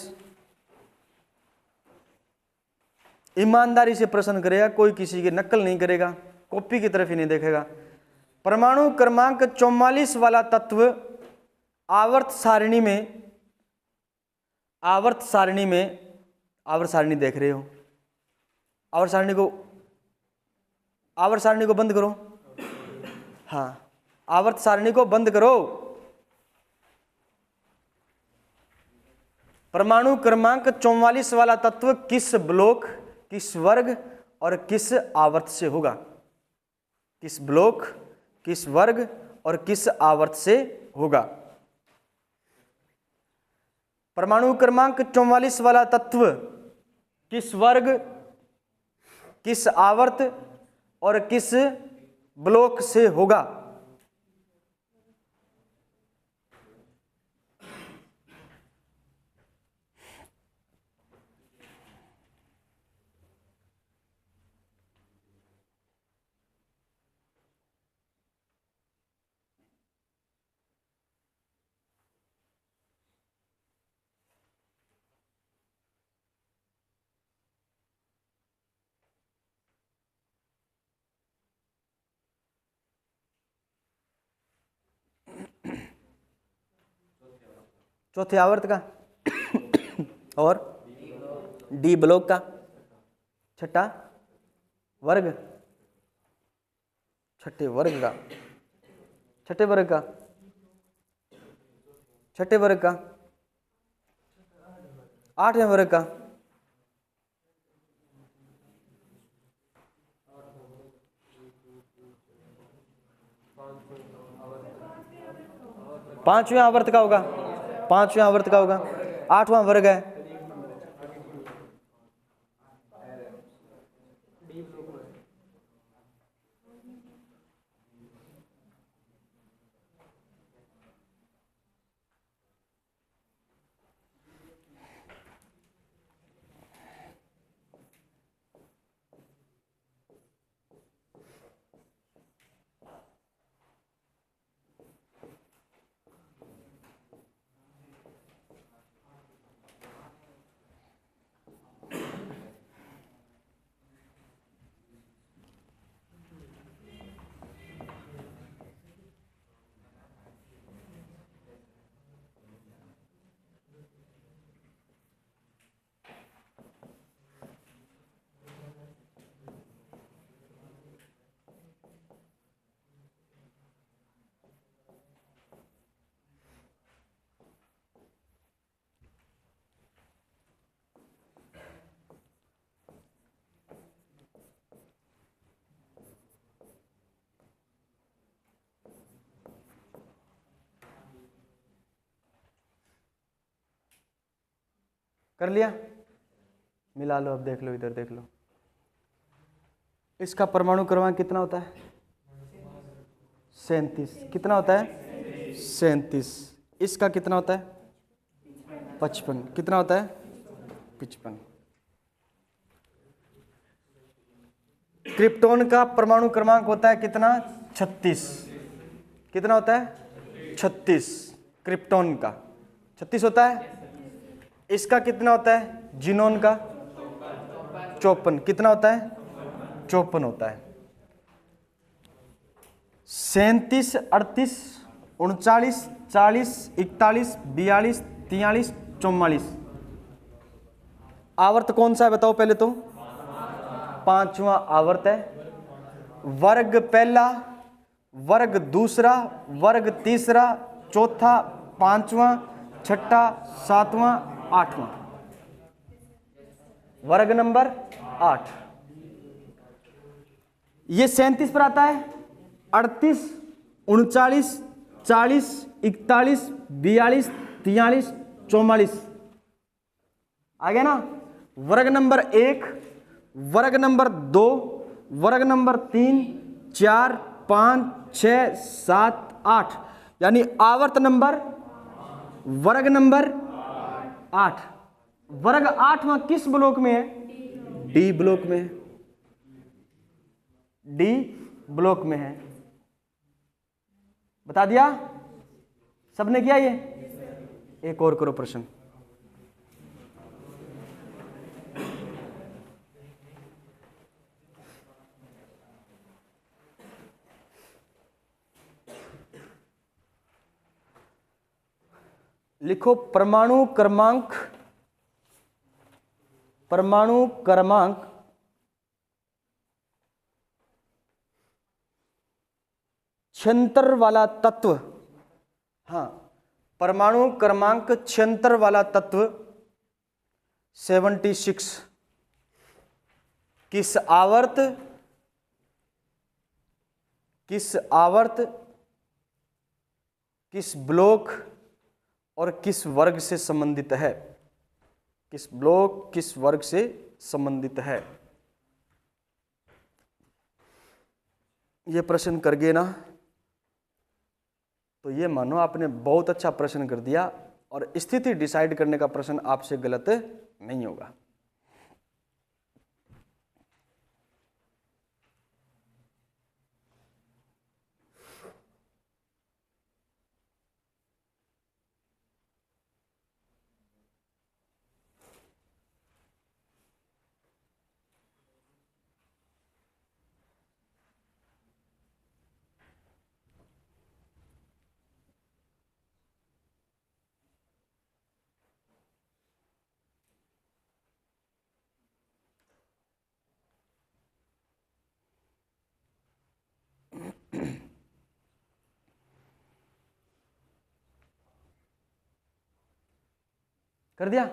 ईमानदारी से प्रश्न करेगा, कोई किसी की नकल नहीं करेगा, कॉपी की तरफ ही नहीं देखेगा। परमाणु क्रमांक 44 वाला तत्व आवर्त सारणी में, आवर्त सारणी में, आवर्त सारणी देख रहे हो, आवर्त सारणी को, आवर्त सारणी को बंद करो। हाँ, आवर्त सारणी को बंद करो। परमाणु क्रमांक 44 वाला तत्व किस ब्लॉक, किस वर्ग और किस आवर्त से होगा? किस ब्लॉक, किस वर्ग और किस आवर्त से होगा? परमाणु क्रमांक 44 वाला तत्व किस वर्ग, किस आवर्त और किस ब्लॉक से होगा? चौथे आवर्त का और डी ब्लॉक का, छठा वर्ग, छठे वर्ग का, छठे वर्ग का, छठे वर्ग का, आठवें वर्ग का, पांचवें आवर्त का होगा, पांचवें आवर्त का होगा, आठवां वर्ग है। कर लिया? मिला लो, अब देख लो, इधर देख लो। इसका परमाणु क्रमांक कितना होता है? 37। कितना होता है? 37। इसका कितना होता है? 55। कितना होता है? 55। क्रिप्टॉन का परमाणु क्रमांक होता है कितना? 36। कितना होता है? 36। क्रिप्टॉन का 36 होता है। इसका कितना होता है? जिनोन का 54। कितना होता है? 54 होता है। 37, 38, 39, 40, 41, 42, 43, 44। आवर्त कौन सा है बताओ पहले तो? पांचवा आवर्त है। वर्ग पहला, वर्ग दूसरा, वर्ग तीसरा, चौथा, पांचवा, छठा, सातवां, आठवां। वर्ग नंबर 8। ये 37 पर आता है। 38, 39, 40, 41, 42, 43, 44 आ गया ना। वर्ग नंबर 1, वर्ग नंबर 2, वर्ग नंबर 3, 4, 5, 6, 7, 8 यानी आवर्त नंबर वर्ग नंबर 8। वर्ग 8वां किस ब्लॉक में है? डी ब्लॉक में है। डी ब्लॉक में है। बता दिया? सबने किया ये? एक और करो प्रश्न। लिखो परमाणु क्रमांक 76 वाला तत्व। हाँ, परमाणु क्रमांक 76 वाला तत्व 76 किस आवर्त, किस ब्लॉक और किस वर्ग से संबंधित है? किस ब्लॉक, किस वर्ग से संबंधित है? ये प्रश्न कर गए ना, तो ये मानो आपने बहुत अच्छा प्रश्न कर दिया और स्थिति डिसाइड करने का प्रश्न आपसे गलत नहीं होगा। कर दिया?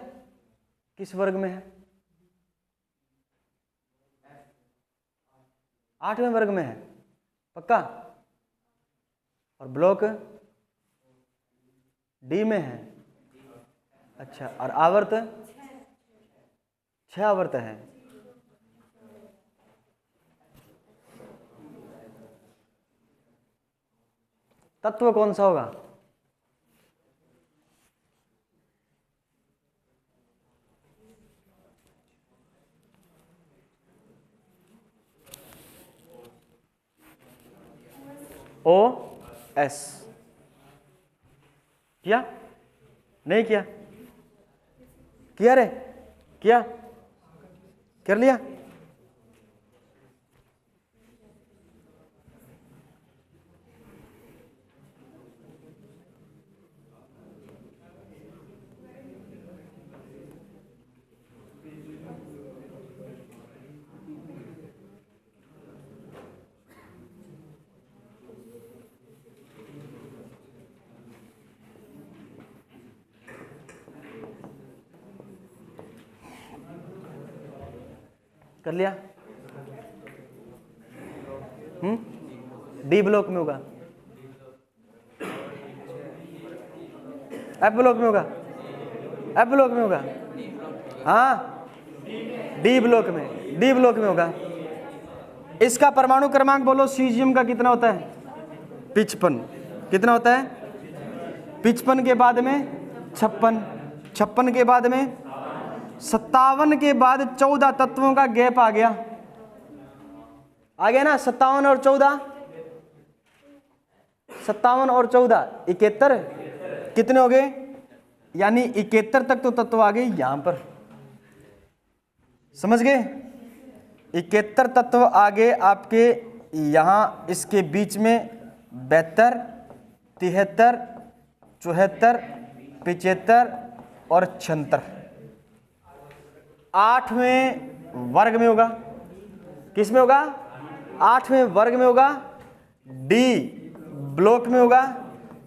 किस वर्ग में है? 8वें वर्ग में है पक्का। और ब्लॉक डी में है। अच्छा, और आवर्त 6 आवर्त है। तत्व कौन सा होगा? OS। किया? नहीं किया? किया रे? किया? कर लिया? कर लिया? डी ब्लॉक में होगा। एफ ब्लॉक में होगा। एफ ब्लॉक में होगा। हाँ, डी ब्लॉक में, डी ब्लॉक में होगा। इसका परमाणु क्रमांक बोलो सीजियम का कितना होता है? 55। कितना होता है? 55 के बाद में 56, 56 के बाद में 57 के बाद 14 तत्वों का गैप आ गया ना। 57 और 14, 57 और 14 71 कितने हो गए? यानी 71 तक तो तत्व आ गए यहां पर। समझ गए? 71 तत्व आ गए आपके यहां, इसके बीच में 72, 73, 74, 75 और 76 8वें वर्ग में होगा। किस में होगा? 8वें वर्ग में होगा, डी ब्लॉक में होगा।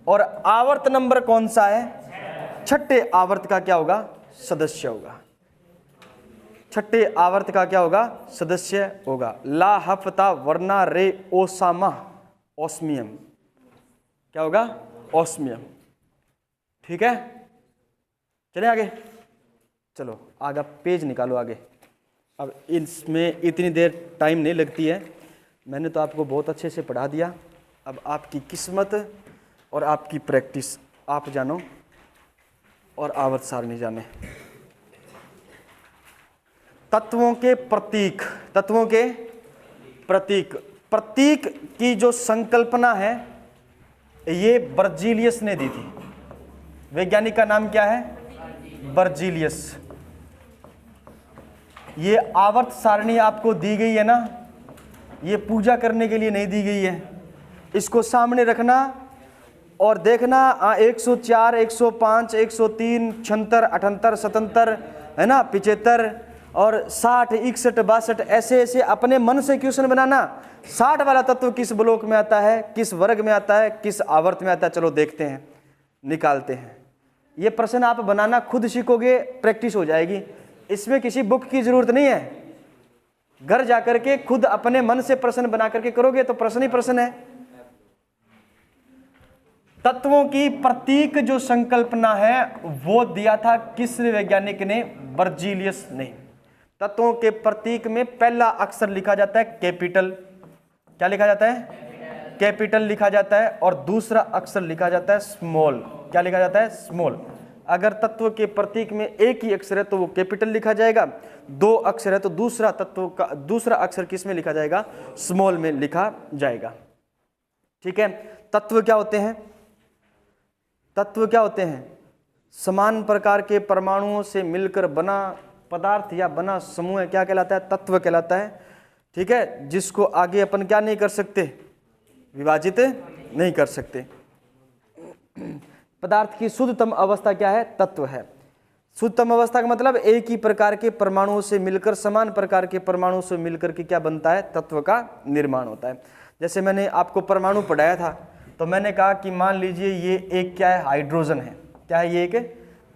और आवर्त नंबर कौन सा है? 6ठे आवर्त का क्या होगा? सदस्य होगा। छठे आवर्त का क्या होगा, सदस्य होगा। ला हफ्ता वरना रे ओसामा ओस्मियम, क्या होगा, ओस्मियम। ठीक है, चले आगे, चलो आगे पेज निकालो आगे। अब इसमें इतनी देर टाइम नहीं लगती है, मैंने तो आपको बहुत अच्छे से पढ़ा दिया। अब आपकी किस्मत और आपकी प्रैक्टिस, आप जानो और आवर्त सारणी जाने। तत्वों के प्रतीक, तत्वों के प्रतीक, प्रतीक की जो संकल्पना है ये बर्जीलियस ने दी थी। वैज्ञानिक का नाम क्या है, बर्जीलियस। ये आवर्त सारणी आपको दी गई है ना, ये पूजा करने के लिए नहीं दी गई है। इसको सामने रखना और देखना 104, 105, 103, 76, 78, 77 है ना, 75 और 60, 61, 62 ऐसे ऐसे अपने मन से क्वेश्चन बनाना। 60 वाला तत्व किस ब्लॉक में आता है, किस वर्ग में आता है, किस आवर्त में आता है, चलो देखते हैं, निकालते हैं। ये प्रश्न आप बनाना खुद सीखोगे, प्रैक्टिस हो जाएगी। इसमें किसी बुक की जरूरत नहीं है, घर जाकर के खुद अपने मन से प्रश्न बना करके करोगे तो प्रश्न ही प्रश्न है। तत्वों की प्रतीक जो संकल्पना है वो दिया था किस वैज्ञानिक ने, बर्जीलियस ने। तत्वों के प्रतीक में पहला अक्षर लिखा जाता है कैपिटल, क्या लिखा जाता है, कैपिटल लिखा जाता है, और दूसरा अक्षर लिखा जाता है स्मॉल, क्या लिखा जाता है, स्मॉल। अगर तत्व के प्रतीक में एक ही अक्षर है तो वो कैपिटल लिखा जाएगा, 2 अक्षर है तो दूसरा तत्व का दूसरा अक्षर किस में लिखा जाएगा, स्मॉल में लिखा जाएगा। ठीक है, तत्व क्या होते हैं, तत्व क्या होते हैं, समान प्रकार के परमाणुओं से मिलकर बना पदार्थ या बना समूह क्या कहलाता है, तत्व कहलाता है। ठीक है, जिसको आगे अपन क्या नहीं कर सकते, विभाजित नहीं कर सकते। पदार्थ की शुद्धतम अवस्था क्या है, तत्व है। शुद्धतम अवस्था का मतलब एक ही प्रकार के परमाणुओं से मिलकर, समान प्रकार के परमाणुओं से मिलकर के क्या बनता है, तत्व का निर्माण होता है। जैसे मैंने आपको परमाणु पढ़ाया था तो मैंने कहा कि मान लीजिए ये एक क्या है, हाइड्रोजन है, क्या है, ये एक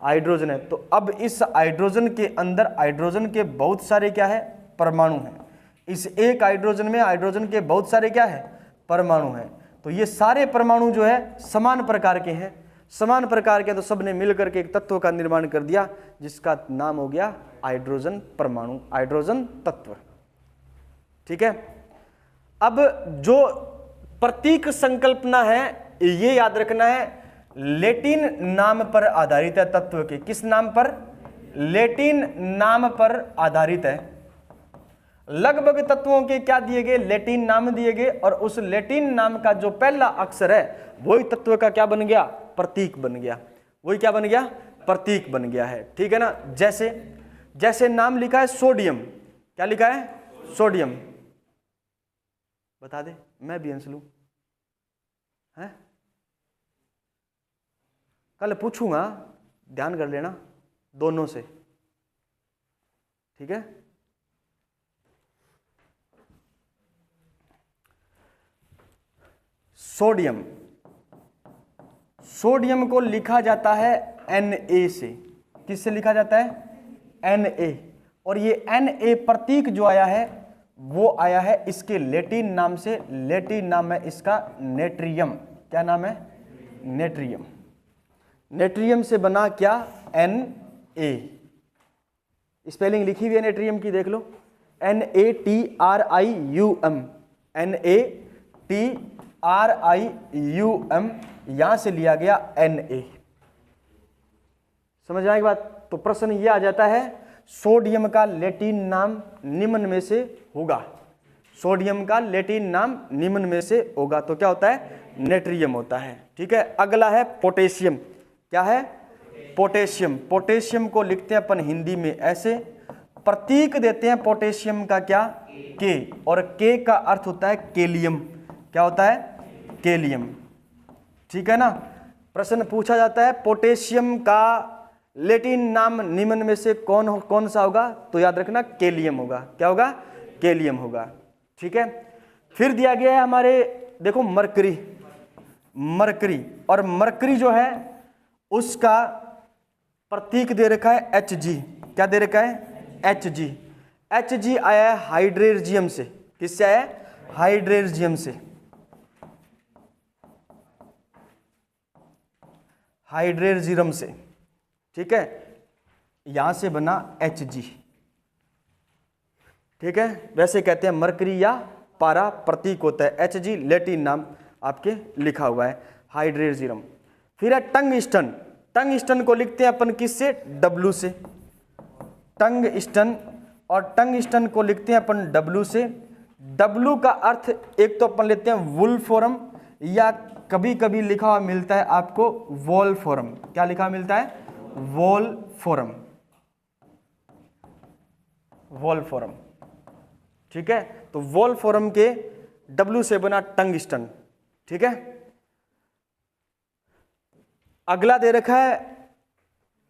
हाइड्रोजन है। तो अब इस हाइड्रोजन के अंदर हाइड्रोजन के बहुत सारे क्या है, परमाणु हैं। इस एक हाइड्रोजन में हाइड्रोजन के बहुत सारे क्या है, परमाणु हैं। तो ये सारे परमाणु जो है समान प्रकार के हैं, समान प्रकार के, तो सबने मिलकर के एक तत्व का निर्माण कर दिया जिसका नाम हो गया हाइड्रोजन परमाणु, हाइड्रोजन तत्व। ठीक है, अब जो प्रतीक संकल्पना है ये याद रखना है, लैटिन नाम पर आधारित है तत्व के। किस नाम पर, लैटिन नाम पर आधारित है। लगभग तत्वों के क्या दिए गए, लैटिन नाम दिए गए, और उस लैटिन नाम का जो पहला अक्षर है वही तत्व का क्या बन गया, प्रतीक बन गया। वही क्या बन गया, प्रतीक बन गया है। ठीक है ना, जैसे जैसे नाम लिखा है सोडियम, क्या लिखा है, सोडियम, बता दे, मैं भी आंसर लूं है, कल पूछूंगा, ध्यान कर लेना दोनों से। ठीक है, सोडियम, सोडियम को लिखा जाता है Na से। किससे लिखा जाता है, Na। और ये Na प्रतीक जो आया है वो आया है इसके लैटिन नाम से। लैटिन नाम है इसका नेट्रियम। क्या नाम है, नेट्रियम। नेट्रियम से बना क्या, Na। स्पेलिंग लिखी हुई है नेट्रियम की, देख लो, NATRIUM, NATRIUM, यहां से लिया गया Na। समझ आएगी बात। तो प्रश्न ये आ जाता है सोडियम का लैटिन नाम निम्न में से होगा, सोडियम का लैटिन नाम निम्न में से होगा, तो क्या होता है, नेट्रियम होता है। ठीक है, अगला है पोटेशियम। क्या है, पोटेशियम। पोटेशियम को लिखते हैं अपन हिंदी में ऐसे, प्रतीक देते हैं पोटेशियम का क्या, के, और के का अर्थ होता है केलियम। क्या होता है, केलियम। ठीक है ना, प्रश्न पूछा जाता है पोटेशियम का लैटिन नाम निम्न में से कौन सा होगा, तो याद रखना केलियम होगा। क्या होगा, केलियम होगा। ठीक है, फिर दिया गया है हमारे, देखो मरकरी, मरकरी, और मरकरी जो है उसका प्रतीक दे रखा है Hg। क्या दे रखा है, Hg। Hg आया है हाइड्रेजियम से। किससे आया है? हाइड्रेजियम से। हाइड्रेजियम से, ठीक है, यहां से बना Hg, ठीक है। वैसे कहते हैं मरकरी या पारा प्रतीक होता है। Hg लैटिन नाम आपके लिखा हुआ है, हाइड्रेजियम। फिर है टंगस्टन। टंगस्टन को लिखते हैं अपन किससे? W से। टंगस्टन, और टंगस्टन को लिखते हैं अपन W से। W का अर्थ एक तो अपन लेते हैं वुल्फोरम, या कभी कभी लिखा हुआ मिलता है आपको वोल्फोरम। क्या लिखा मिलता है? वोल्फोरम, वोल्फोरम, ठीक है। तो वोल्फोरम के W से बना टंगस्टन, ठीक है। अगला दे रखा है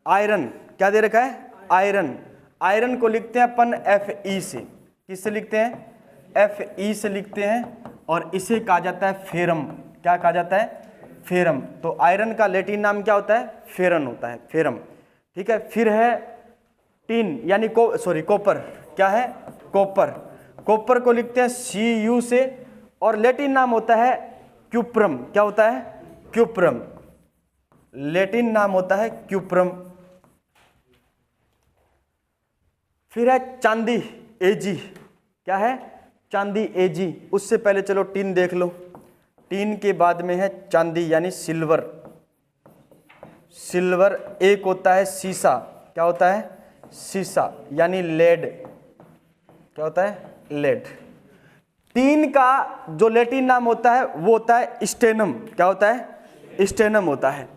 आयरन। क्या दे रखा है? आयरन। आयरन को लिखते हैं अपन Fe से। किससे लिखते हैं? Fe से लिखते हैं, और इसे कहा जाता है फेरम। क्या कहा जाता है? फेरम। तो आयरन का लैटिन नाम क्या होता है? फेरन होता है, फेरम, ठीक है। फिर है टीन यानी कॉपर। क्या है? कॉपर। कॉपर को लिखते हैं Cu से, और लैटिन नाम होता है क्यूप्रम। क्या होता है? क्यूप्रम। लैटिन नाम होता है क्यूप्रम। फिर है चांदी, Ag। क्या है? चांदी, Ag। उससे पहले चलो टीन देख लो। टीन के बाद में है चांदी यानी सिल्वर। सिल्वर। एक होता है सीसा। क्या होता है? सीसा यानी लेड। क्या होता है? लेड। टीन का जो लैटिन नाम होता है वो होता है स्टेनम। क्या होता है? स्टेनम होता है।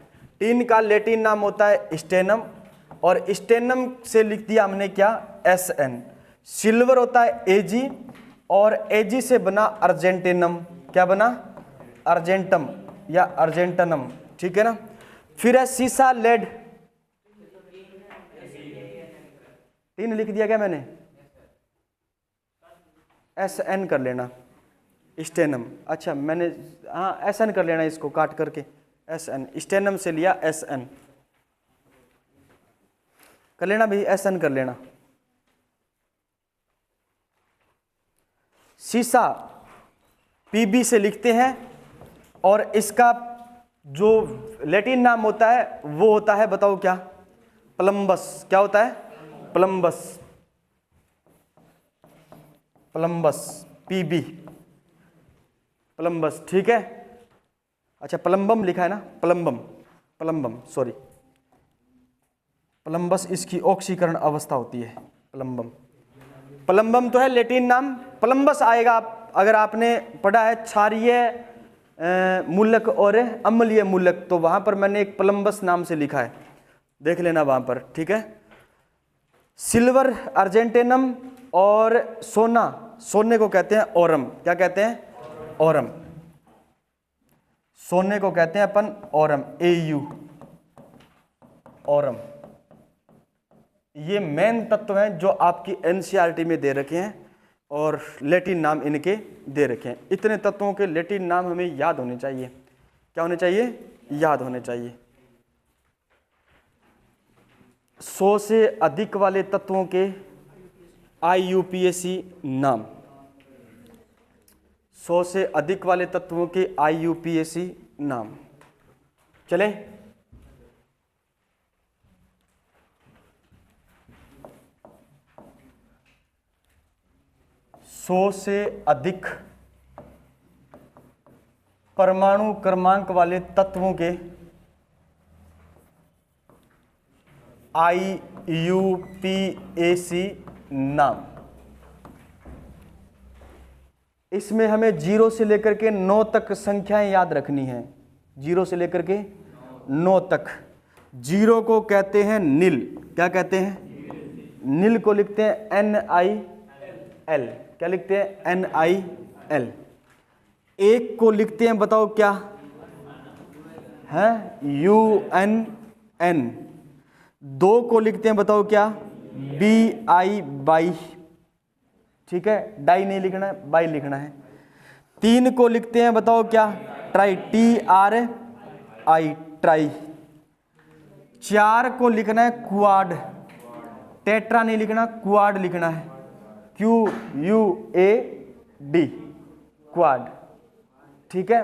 टीन का लैटिन नाम होता है स्टेनम, और स्टेनम से लिख दिया हमने क्या? Sn। सिल्वर होता है Ag, और Ag से बना अर्जेंटिनम। क्या बना? अर्जेंटम या अर्जेंटनम, ठीक है ना। फिर है सीसा, लेड। टीन लिख दिया क्या मैंने? Sn कर लेना, स्टेनम। अच्छा मैंने, हाँ Sn कर लेना, इसको काट करके Sn। स्टेनम से लिया Sn कर लेना भाई, Sn कर लेना। सीसा Pb से लिखते हैं, और इसका जो लैटिन नाम होता है वो होता है, बताओ क्या? प्लम्बस। क्या होता है? प्लम्बस। प्लम्बस, Pb, प्लम्बस, ठीक है। अच्छा प्लम्बम लिखा है ना? Plumbum, plumbum, sorry. प्लम्बस इसकी ऑक्सीकरण अवस्था होती है, प्लम्बम। प्लम्बम तो है लैटिन नाम। प्लम्बस आएगा अगर आपने पढ़ा है क्षारीय मूलक और अम्लीय मूलक, तो वहां पर मैंने एक प्लम्बस नाम से लिखा है, देख लेना वहां पर, ठीक है। सिल्वर अर्जेंटेनम, और सोना, सोने को कहते हैं ओरम। क्या कहते हैं? ओरम। सोने को कहते हैं अपन ओरम, Au, ओरम। ये मेन तत्व हैं जो आपकी NCERT में दे रखे हैं, और लैटिन नाम इनके दे रखे हैं। इतने तत्वों के लैटिन नाम हमें याद होने चाहिए। क्या होने चाहिए? याद होने चाहिए। 100 से अधिक वाले तत्वों के IUPAC नाम। 100 से अधिक वाले तत्वों के IUPAC नाम। चले, सौ से अधिक परमाणु क्रमांक वाले तत्वों के IUPAC नाम। इसमें हमें 0 से लेकर के 9 तक संख्याएं याद रखनी है। 0 से लेकर के 9 तक। 0 को कहते हैं नील। क्या कहते हैं? नील को लिखते हैं NiL। क्या लिखते हैं? NiL। 1 को लिखते हैं, बताओ क्या है? UNN। 2 को लिखते हैं, बताओ क्या? BI। ठीक है, डाई नहीं लिखना है, बाई लिखना है। 3 को लिखते हैं, बताओ क्या? Try, TRI, try. 4 को लिखना है क्वाड, टेट्रा नहीं लिखना, क्वाड लिखना है। QUAD, quad. ठीक है,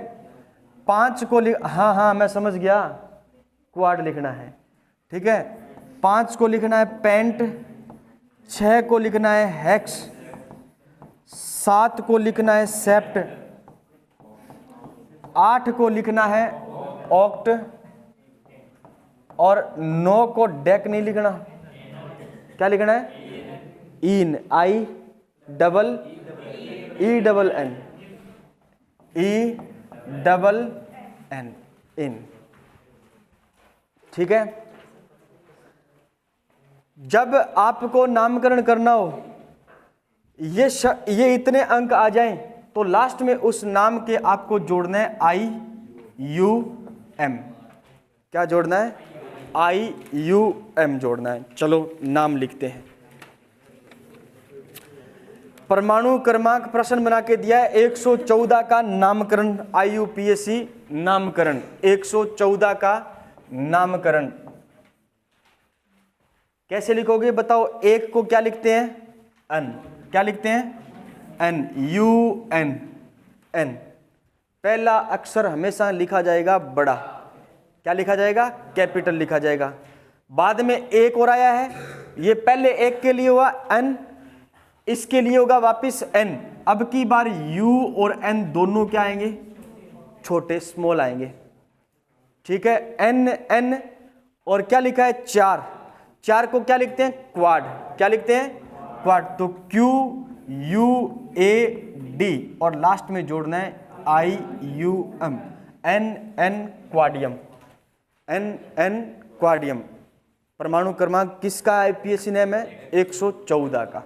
5 को हाँ मैं समझ गया, क्वाड लिखना है। ठीक है, 5 को लिखना है पेंट, 6 को लिखना है हेक्स, 7 को लिखना है सेप्ट, 8 को लिखना है ऑक्ट, और 9 को डेक नहीं लिखना, क्या लिखना है? इन, IEEEN, इन। ठीक है, जब आपको नामकरण करना हो, ये इतने अंक आ जाएं तो लास्ट में उस नाम के आपको जोड़ना है IUM। क्या जोड़ना है? IUM जोड़ना है। चलो नाम लिखते हैं। परमाणु क्रमांक प्रश्न बना के दिया है 114 का नामकरण, IUPAC नामकरण, 114 का नामकरण कैसे लिखोगे बताओ? एक को क्या लिखते हैं? N। क्या लिखते हैं? N, UN, N। पहला अक्षर हमेशा लिखा जाएगा बड़ा, क्या लिखा जाएगा? कैपिटल लिखा जाएगा। बाद में एक और आया है, ये पहले एक के लिए हुआ N, इसके लिए होगा वापिस N। अब की बार U और N दोनों क्या आएंगे? छोटे, स्मॉल आएंगे। ठीक है, N और क्या लिखा है? 4 को क्या लिखते हैं? क्वाड। क्या लिखते हैं? क्वाड। तो QUAD और लास्ट में जोड़ना है IUM, NN क्वाडियम, NN क्वाडियम। परमाणु क्रमांक किसका IUPAC नेम है? 114 का,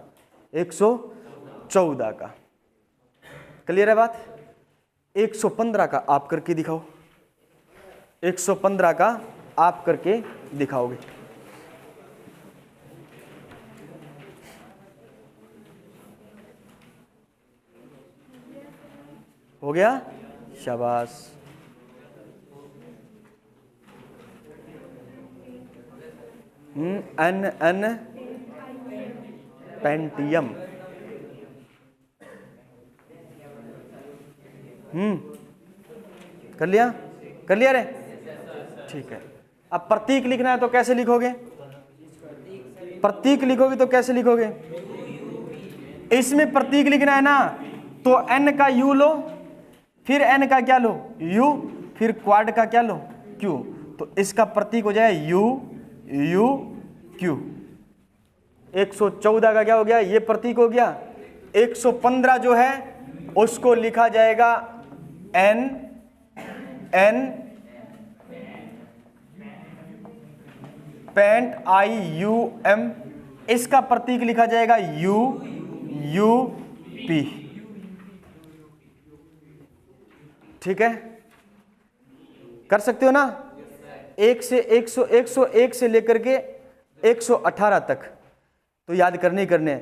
114 का। क्लियर है बात? 115 का आप करके दिखाओ, 115 का आप करके दिखाओगे। हो गया? शाबाश। NN Pentium. कर लिया? कर लिया रे? ठीक है। अब प्रतीक लिखना है तो कैसे लिखोगे? प्रतीक लिखोगे तो कैसे लिखोगे? इसमें प्रतीक लिखना है ना, तो N का U लो, फिर N का क्या लो? U, फिर क्वाड का क्या लो? Q। तो इसका प्रतीक हो जाए UQ। 114 का क्या हो गया? ये प्रतीक हो गया। 115 जो है उसको लिखा जाएगा NN, पेंट IUM। इसका प्रतीक लिखा जाएगा UP। ठीक है, कर सकते हो ना? 1 से 101 से लेकर के 118 तक तो याद करने ही करने हैं।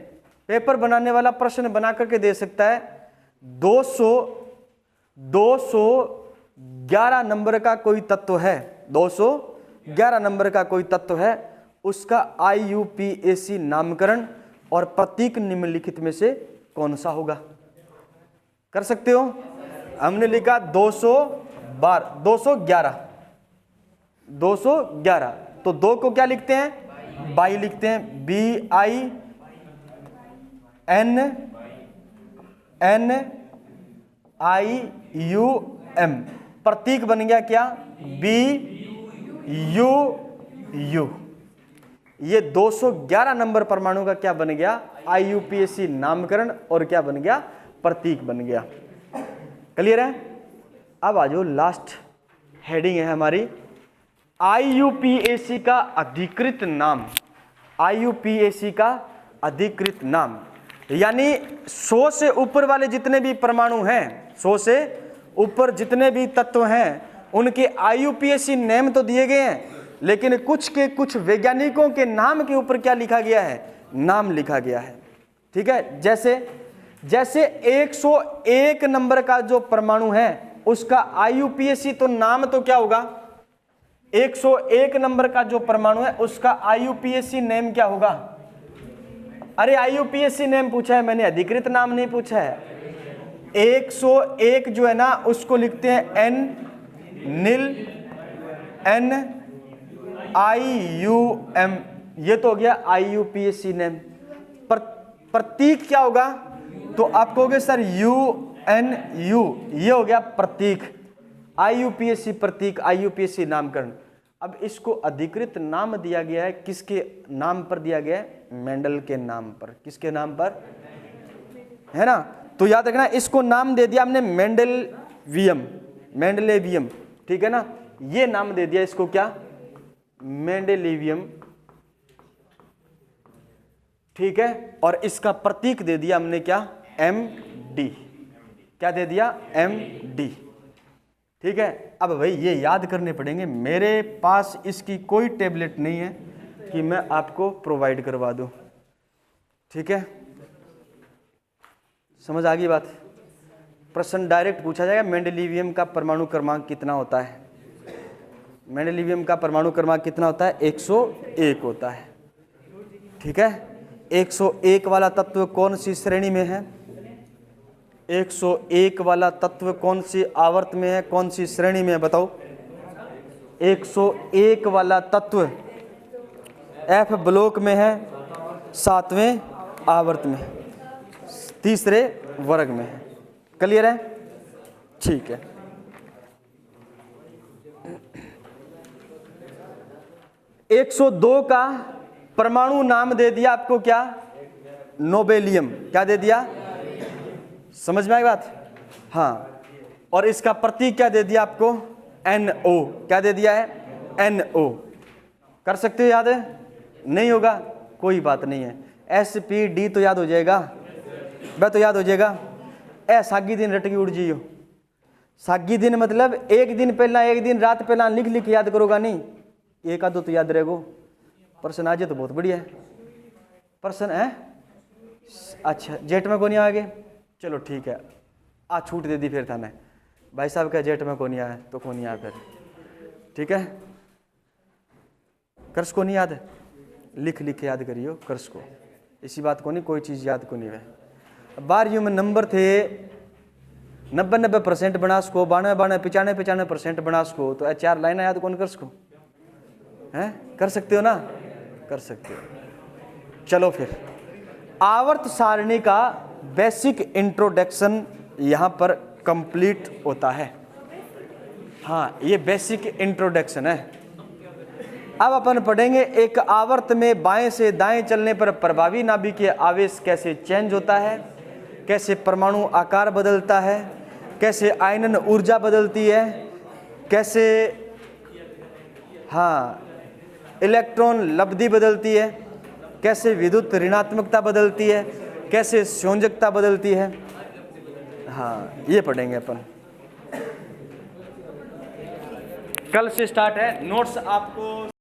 पेपर बनाने वाला प्रश्न बना करके दे सकता है। 211 नंबर का कोई तत्व है, 211 नंबर का कोई तत्व है, उसका IUPAC नामकरण और प्रतीक निम्नलिखित में से कौन सा होगा? कर सकते हो? हमने लिखा 211, तो 2 को क्या लिखते हैं? बाई लिखते हैं, BINNIUM। प्रतीक बन गया क्या? BUU। ये 211 नंबर परमाणु का क्या बन गया? IUPAC नामकरण और क्या बन गया? प्रतीक बन गया। क्लियर है? अब आ जाओ, लास्ट हेडिंग है हमारी IUPAC का अधिकृत नाम। IUPAC का अधिकृत नाम यानी 100 से ऊपर वाले जितने भी परमाणु हैं, 100 से ऊपर जितने भी तत्व हैं, उनके IUPAC नेम तो दिए गए हैं, लेकिन कुछ वैज्ञानिकों के नाम के ऊपर क्या लिखा गया है? नाम लिखा गया है। ठीक है, जैसे 101 नंबर का जो परमाणु है उसका IUPAC तो नाम तो क्या होगा? 101 नंबर का जो परमाणु है उसका IUPAC नेम क्या होगा? अरे IUPAC नेम पूछा है मैंने, अधिकृत नाम नहीं पूछा है। 101 जो है ना उसको लिखते हैं N नील NIUM, ये तो हो गया IUPAC नेम। प्रतीक क्या होगा? तो आप कहोगे सर UNU, ये हो गया प्रतीक। IUPAC प्रतीक, IUPAC नामकरण। अब इसको अधिकृत नाम दिया गया है, किसके नाम पर दिया गया है? मेंडल के नाम पर। किसके नाम पर? है ना, तो याद रखना इसको नाम दे दिया हमने मेंडेलिवियम, ठीक है ना, ये नाम दे दिया इसको क्या? मेंडेलिवियम, ठीक है। और इसका प्रतीक दे दिया हमने क्या? MD। क्या दे दिया? MD, ठीक है। अब भाई ये याद करने पड़ेंगे, मेरे पास इसकी कोई टेबलेट नहीं है कि मैं आपको प्रोवाइड करवा दूं, ठीक है। समझ आ गई बात? प्रश्न डायरेक्ट पूछा जाएगा, मेंडेलिवियम का परमाणु क्रमांक कितना होता है? मेंडेलिवियम का परमाणु क्रमांक कितना होता है? 101 होता है, ठीक है। 101 वाला तत्व कौन सी श्रेणी में है? 101 वाला तत्व कौन सी आवर्त में है, कौन सी श्रेणी में है बताओ? 101 वाला तत्व F ब्लॉक में है, 7वें आवर्त में, तीसरे वर्ग में है। क्लियर है? ठीक है। एक 102 का परमाणु नाम दे दिया आपको क्या? नोबेलियम। क्या दे दिया? समझ में आई बात? हाँ। और इसका प्रतीक क्या दे दिया आपको? NO। क्या दे दिया है? NO। कर सकते हो याद है? नहीं होगा कोई बात नहीं है, SPD तो याद हो जाएगा, वह तो याद हो जाएगा। सागी दिन रटकी उड़ जियो। सागी दिन मतलब एक दिन पहला, एक दिन रात पहला लिख लिख याद करोगा नहीं, एक आधो तो याद रहेगो। प्रश्न आज तो बहुत बढ़िया है प्रश्न है। अच्छा जेठ में कौन नहीं आगे? चलो ठीक है, आ छूट दे दी फिर थाने भाई साहब का जेठ में कौन नहीं आया तो कौन नहीं आया फिर, ठीक है। कर्स को नहीं याद? लिख लिख के याद करियो कर्स को, इसी बात को नहीं, कोई चीज़ याद को नहीं है। 12वीं में नंबर थे 90% बनास को, 92 95% बनास को, तो 4 लाइन याद कौन कर्स को है? कर सकते हो ना? कर सकते हो। चलो फिर आवर्त सारणी का बेसिक इंट्रोडक्शन यहाँ पर कंप्लीट होता है। हाँ ये बेसिक इंट्रोडक्शन है। अब अपन पढ़ेंगे एक आवर्त में बाएं से दाएं चलने पर प्रभावी नाभिकीय आवेश कैसे चेंज होता है, कैसे परमाणु आकार बदलता है, कैसे आयनन ऊर्जा बदलती है, कैसे हाँ इलेक्ट्रॉन लब्धि बदलती है, कैसे विद्युत ऋणात्मकता बदलती है, कैसे संयोजकता बदलती है। हाँ ये पढ़ेंगे अपन, कल से स्टार्ट है। नोट्स आपको